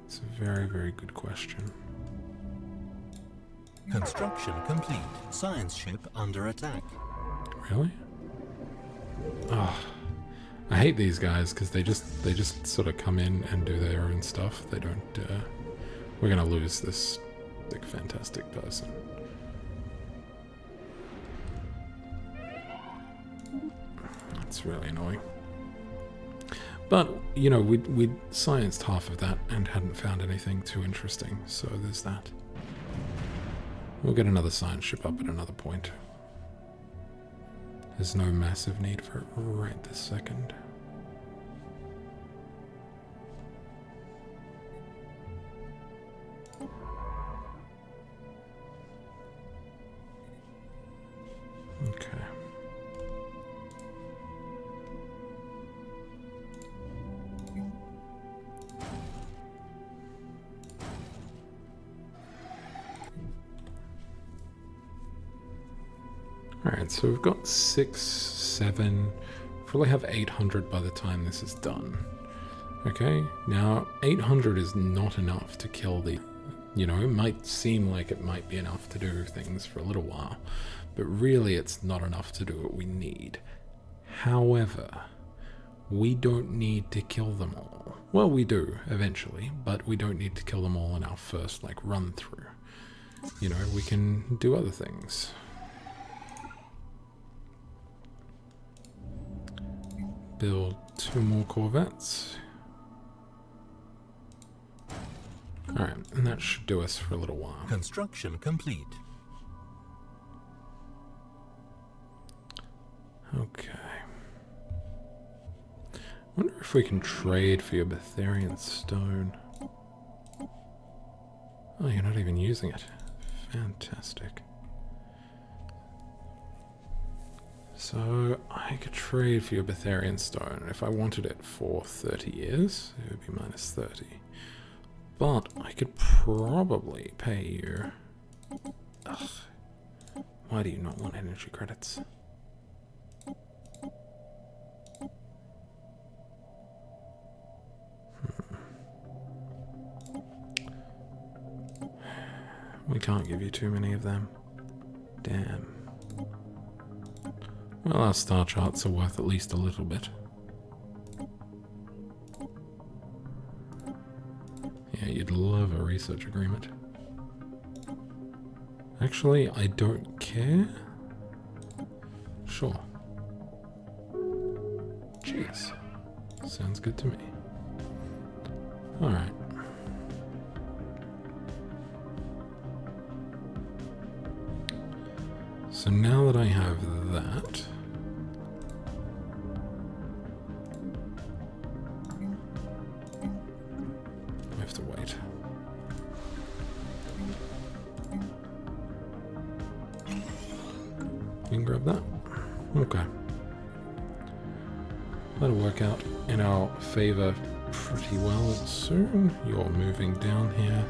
It's a very, very good question. Construction complete. Science ship under attack. Really? Ah, I hate these guys because they just sort of come in and do their own stuff. They don't. We're gonna lose this big fantastic person. That's really annoying. But, you know, we'd scienced half of that and hadn't found anything too interesting, so there's that. We'll get another science ship up at another point. There's no massive need for it right this second. Okay. Alright, so we've got 6, 7, probably have 800 by the time this is done. Okay, now 800 is not enough to kill the... You know, it might seem like it might be enough to do things for a little while, but really it's not enough to do what we need. However, we don't need to kill them all. Well, we do, eventually, but we don't need to kill them all in our first, like, run-through. You know, we can do other things. Build 2 more corvettes. Alright, and that should do us for a little while. Construction complete. Okay. Wonder if we can trade for your Betharian stone. Oh, you're not even using it. Fantastic. So, I could trade for your Betharian stone. If I wanted it for 30 years, it would be minus 30. But I could probably pay you... Ugh. Why do you not want energy credits? We can't give you too many of them. Damn. Well, our star charts are worth at least a little bit. Yeah, you'd love a research agreement. Actually, I don't care. Sure. Jeez. Sounds good to me. Alright. So now that I have that... I have to wait. You can grab that. Okay. That'll work out in our favor pretty well soon. You're moving down here.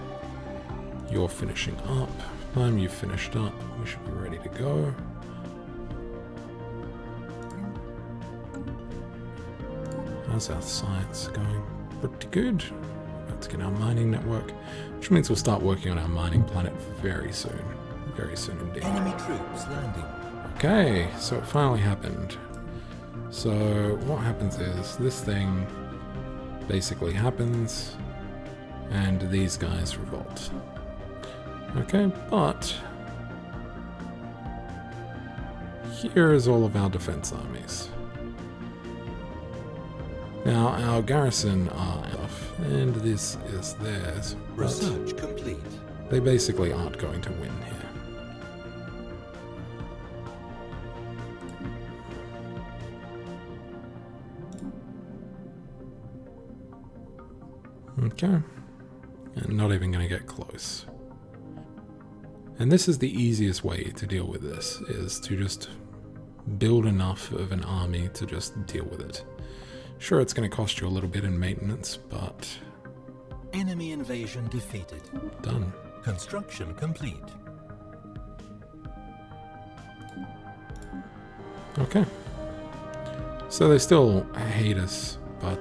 You're finishing up. By the time you've finished up, we should be ready to go. How's our science going? Pretty good. About to get our mining network, which means we'll start working on our mining planet very soon. Very soon indeed. Enemy troops landing. Okay, so it finally happened. So what happens is this thing basically happens and these guys revolt. Okay, but here is all of our defense armies. Now our garrison are off and this is theirs. Research complete. They basically aren't going to win here. Okay, and not even going to get close. And this is the easiest way to deal with this, is to just build enough of an army to just deal with it. Sure, it's going to cost you a little bit in maintenance, but... Enemy invasion defeated. Done. Construction complete. Okay. So they still hate us, but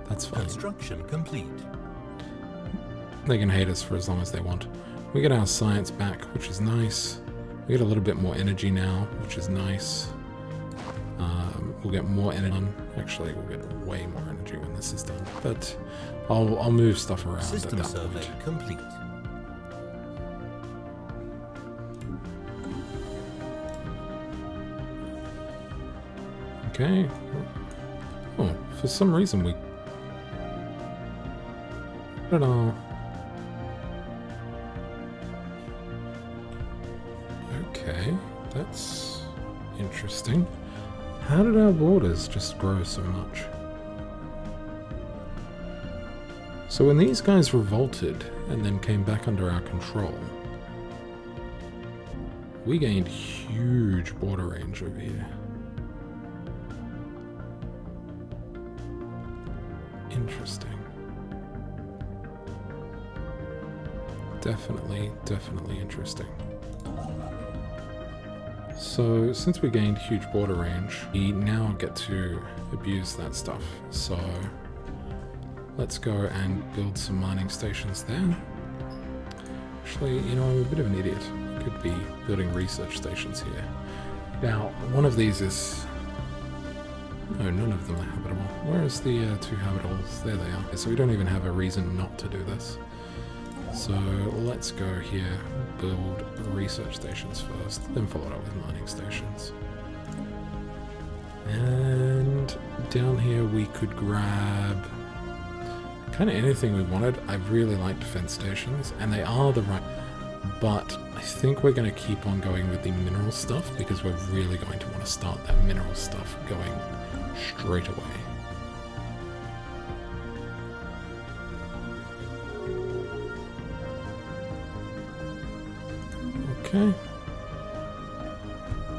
that's fine. Construction complete. They can hate us for as long as they want. We get our science back, which is nice. We get a little bit more energy now, which is nice. We'll get more energy. Actually, we'll get way more energy when this is done. But I'll move stuff around System at that survey point. complete. Okay. Oh, for some reason we... I don't know. Okay, that's interesting. How did our borders just grow so much? So when these guys revolted and then came back under our control, we gained huge border range over here. Interesting. Definitely interesting. So, since we gained huge border range, we now get to abuse that stuff. So, let's go and build some mining stations there. Actually, you know, I'm a bit of an idiot. I could be building research stations here. Now, one of these is... No, none of them are habitable. Where's the two habitables? There they are. So we don't even have a reason not to do this. So let's go here, build research stations first, then follow it up with mining stations. And down here we could grab kind of anything we wanted. I really like defense stations, and they are the right... But I think we're going to keep on going with the mineral stuff, because we're really going to want to start that mineral stuff going straight away. Okay.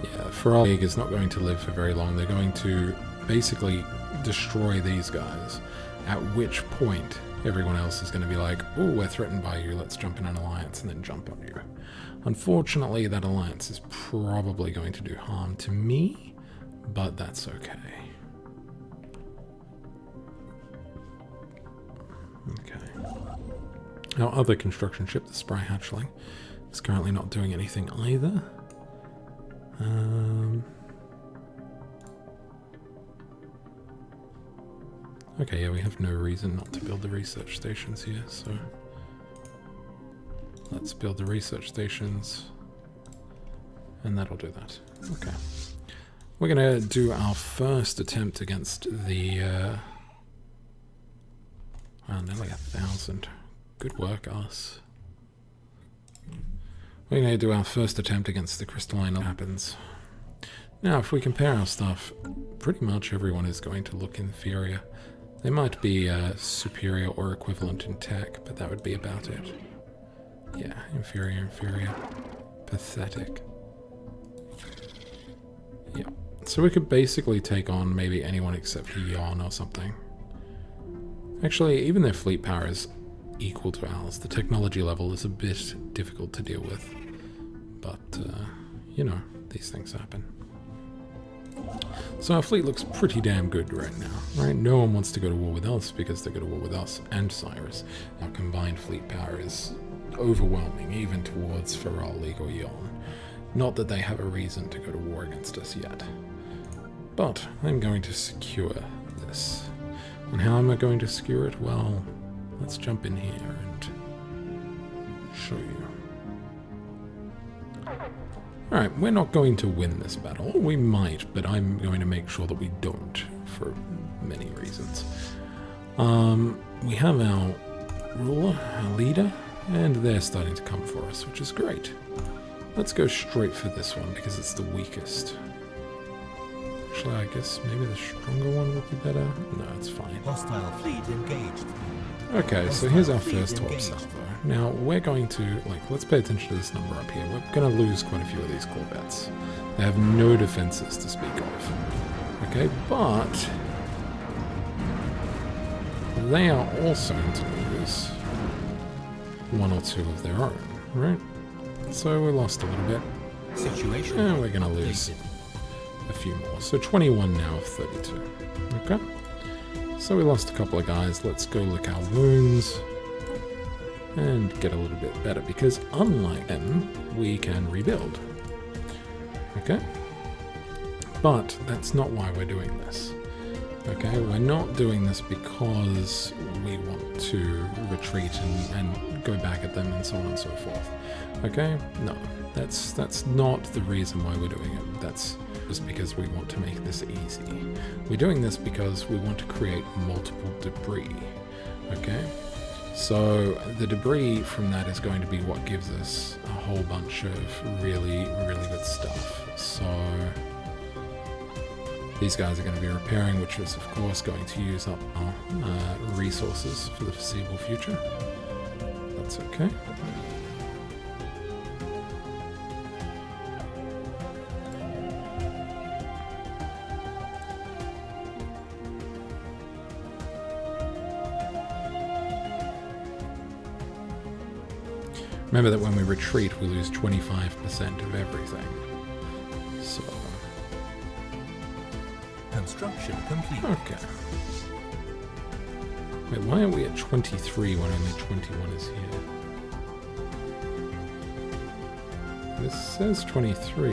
Yeah, Feral League is not going to live for very long. They're going to basically destroy these guys, at which point everyone else is going to be like, oh, we're threatened by you, let's jump in an alliance, and then jump on you. Unfortunately, that alliance is probably going to do harm to me, but that's okay. Okay. Our other construction ship, the Spry Hatchling, is currently not doing anything either. Okay, yeah, we have no reason not to build the research stations here, so let's build the research stations, and that'll do that. Okay. We're gonna do our first attempt against the, wow, nearly 1,000. Good work, us. We're going to do our first attempt against the crystalline happens. Now, if we compare our stuff, pretty much everyone is going to look inferior. They might be superior or equivalent in tech, but that would be about it. Yeah, inferior. Pathetic. Yeah. So we could basically take on maybe anyone except Yon or something. Actually, even their fleet power is equal to ours. The technology level is a bit difficult to deal with. But, you know, these things happen. So our fleet looks pretty damn good right now, right? No one wants to go to war with us because they go to war with us and Cyrus. Our combined fleet power is overwhelming, even towards Feral League or Yon. Not that they have a reason to go to war against us yet. But I'm going to secure this. And how am I going to secure it? Well, let's jump in here and show you. Alright, we're not going to win this battle. We might, but I'm going to make sure that we don't, for many reasons. We have our ruler, our leader, and they're starting to come for us, which is great. Let's go straight for this one, because it's the weakest. Actually, I guess maybe the stronger one would be better. No, it's fine. Hostile fleet engaged. Okay, so here's our first Torp salvo. Now, we're going to, let's pay attention to this number up here. We're going to lose quite a few of these corvettes. They have no defenses to speak of. Okay, but they are also going to lose one or two of their own, right? So we lost a little bit. Situation. And we're going to lose a few more. So 21 now of 32. Okay. So we lost a couple of guys. Let's go lick our wounds and get a little bit better, because unlike them, we can rebuild. Okay? But that's not why we're doing this. Okay? We're not doing this because we want to retreat and go back at them and so on and so forth. Okay? No. That's not the reason why we're doing it. That's just because we want to make this easy. We're doing this because we want to create multiple debris. Okay? So the debris from that is going to be what gives us a whole bunch of really, really good stuff. So these guys are going to be repairing, which is of course going to use up our resources for the foreseeable future. That's okay. Remember that when we retreat, we lose 25% of everything. So... Construction complete. Okay. Wait, why are we at 23 when only 21 is here? This says 23.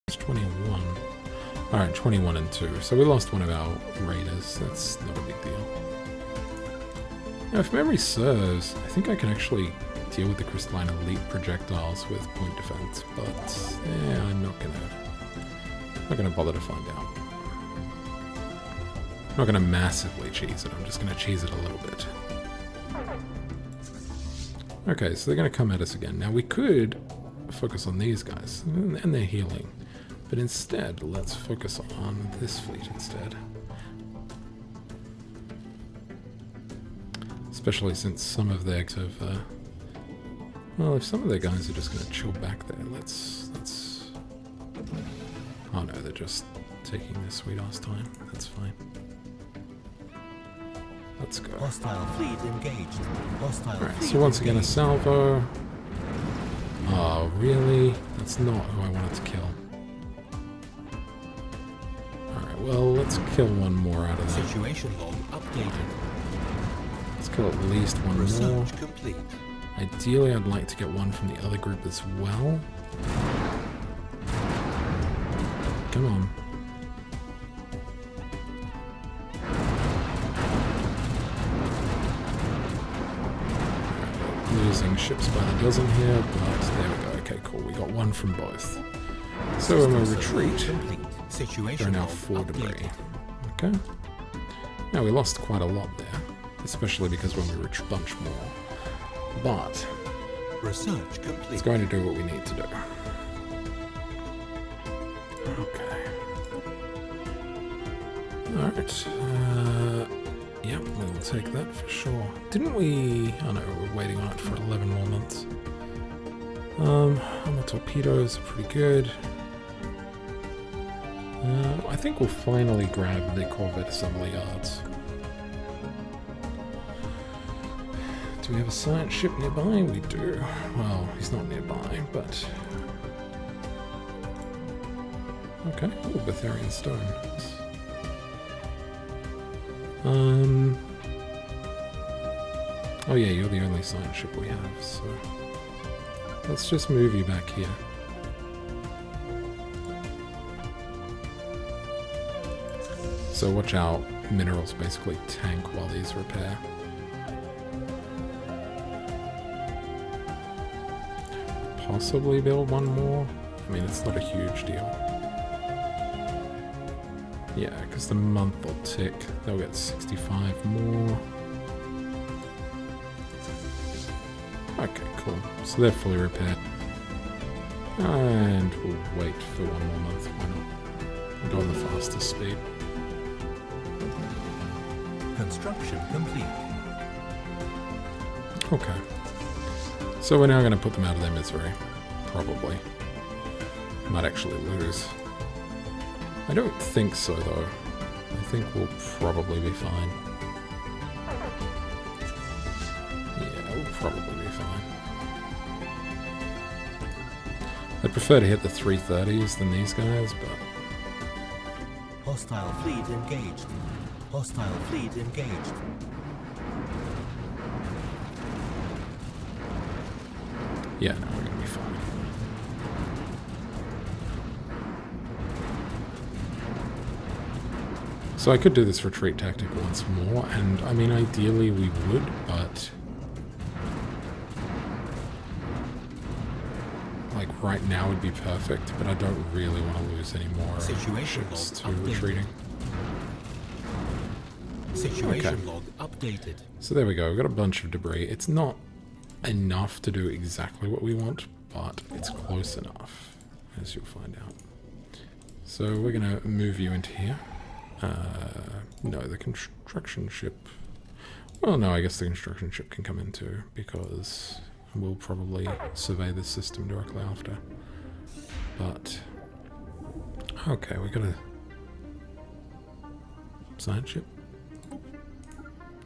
It's 21. Alright, 21 and 2. So we lost one of our raiders. That's not a big deal. Now, if memory serves, I think I can actually deal with the crystalline elite projectiles with point defense, but yeah, I'm not gonna bother to find out. I'm not gonna massively cheese it, I'm just gonna cheese it a little bit. Okay, so they're gonna come at us again. Now we could focus on these guys, and they're healing. But instead, let's focus on this fleet instead. Especially since some of their well, if some of their guys are just going to chill back there, let's... Oh no, they're just taking their sweet ass time. That's fine. Let's go. Hostile fleet engaged. Hostile Alright, fleet so once again a engaged. salvo. Oh, really? That's not who I wanted to kill. Alright, well, let's kill one more out of that. Situation log updated. Let's kill at least one more. Research complete. Ideally, I'd like to get one from the other group as well. Come on. Losing ships by the dozen here, but there we go. Okay, cool. We got one from both. So when we retreat, Complete. there are Situation now log 4 debris. updated. Okay. Now we lost quite a lot there, especially because when we reach a bunch more. But Research it's complete. going to do what we need to do. Okay. Alright. Yep, we'll take that for sure. Didn't we... Oh no, we're waiting on it for 11 more months. Armor torpedoes are pretty good. I think we'll finally grab the Corvette assembly yards. Do we have a science ship nearby? We do. Well, he's not nearby, but... Okay. Oh, Betharian stone. Oh yeah, you're the only science ship we have, so... Let's just move you back here. So watch out, minerals basically tank while these repair. Possibly build one more? I mean, it's not a huge deal. Yeah, because the month will tick. They'll get 65 more. Okay, cool. So they're fully repaired. And we'll wait for one more month. Why not? Go on the fastest speed. Construction complete. Okay. So we're now going to put them out of their misery. Probably. Might actually lose. I don't think so, though. I think we'll probably be fine. Yeah, we'll probably be fine. I'd prefer to hit the 330s than these guys, but... Hostile fleet engaged. Hostile fleet engaged. Yeah, no, we're going to be fine. So I could do this retreat tactic once more, and I mean, ideally we would, but... Like, right now would be perfect, but I don't really want to lose any more Situation ships to log updated. retreating. Situation Okay. log updated. So there we go, we've got a bunch of debris. It's not enough to do exactly what we want, but it's close enough, as you'll find out. So we're going to move you into here. No, the construction ship... Well, no, I guess the construction ship can come in too, because we'll probably survey this system directly after. But... Okay, we got a... science ship?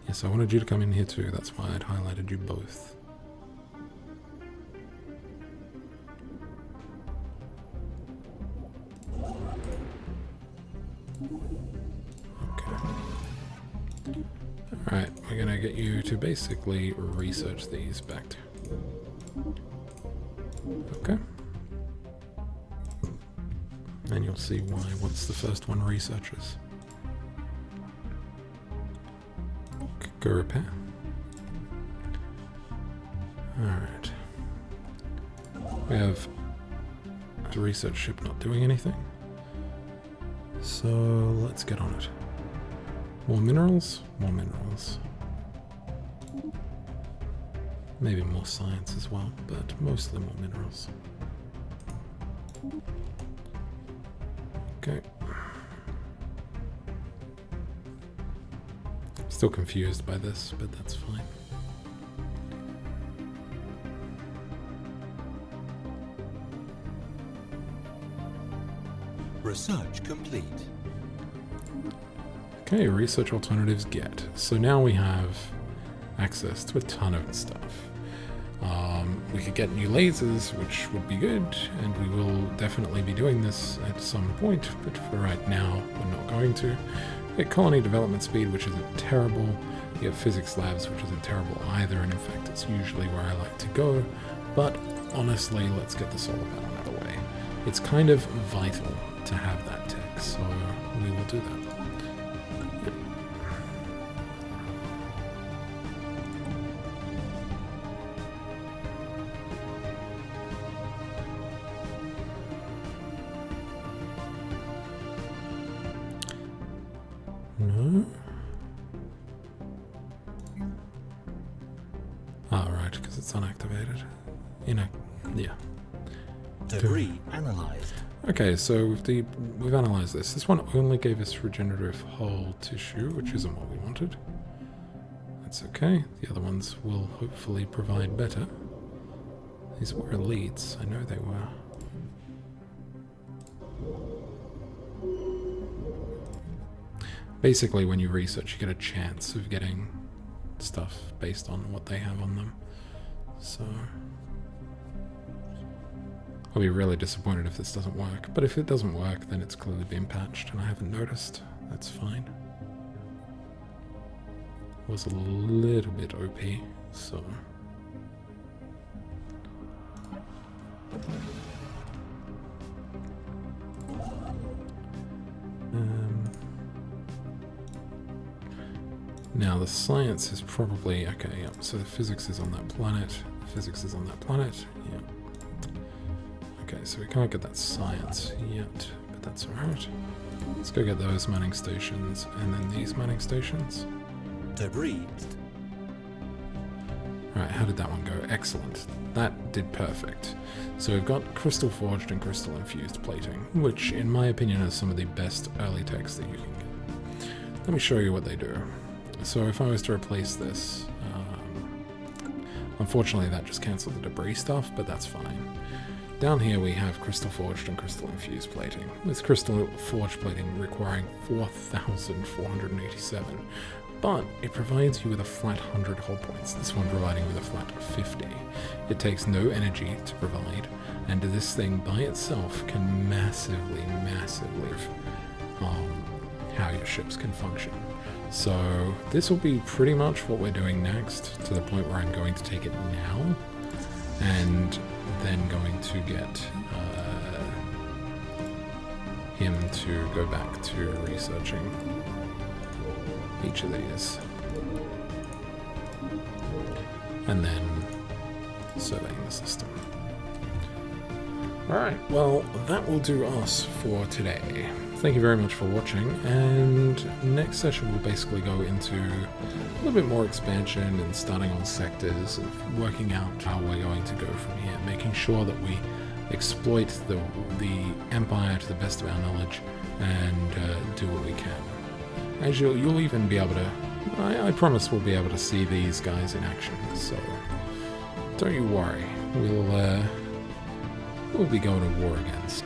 Yes, I wanted you to come in here too, that's why I'd highlighted you both. Alright, we're gonna get you to basically research these back to... Okay. And you'll see why once the first one researches. Go repair. Alright. We have a research ship not doing anything. So let's get on it. More minerals? More minerals. Maybe more science as well, but mostly more minerals. Okay. Still confused by this, but that's fine. Research complete. Okay, research alternatives get. So now we have access to a ton of stuff. We could get new lasers, which would be good, and we will definitely be doing this at some point, but for right now, we're not going to. We get colony development speed, which isn't terrible. We get physics labs, which isn't terrible either, and in fact, it's usually where I like to go. But honestly, let's get the solar panel out of the way. It's kind of vital to have that tech, so we will do that. No? Oh, right, because it's unactivated. Yeah. Debris analyzed. Okay, so we've analyzed this. This one only gave us regenerative hull tissue, which isn't what we wanted. That's okay. The other ones will hopefully provide better. These were elites. I know they were. Basically, when you research, you get a chance of getting stuff based on what they have on them. So I'll be really disappointed if this doesn't work. But if it doesn't work, then it's clearly been patched and I haven't noticed. That's fine. It was a little bit OP, so... Now the science is probably... Okay, yeah, so the physics is on that planet. Physics is on that planet, yeah. Okay, so we can't get that science yet, but that's alright. Let's go get those manning stations, and then these manning stations. Debris. Alright, how did that one go? Excellent. That did perfect. So we've got crystal forged and crystal infused plating, which in my opinion is some of the best early techs that you can get. Let me show you what they do. So if I was to replace this, unfortunately that just cancelled the debris stuff, but that's fine. Down here we have crystal forged and crystal infused plating, with crystal forged plating requiring 4,487, but it provides you with a flat 100 hull points, this one providing with a flat 50. It takes no energy to provide, and this thing by itself can massively how your ships can function. So this will be pretty much what we're doing next, to the point where I'm going to take it now, and then going to get him to go back to researching each of these, and then surveying the system. Alright, well, that will do us for today. Thank you very much for watching, and next session we'll basically go into a little bit more expansion and starting on sectors and working out how we're going to go from here, making sure that we exploit the Empire to the best of our knowledge and do what we can. As you'll even be able to, I promise we'll be able to see these guys in action, so don't you worry, we'll be going to war against.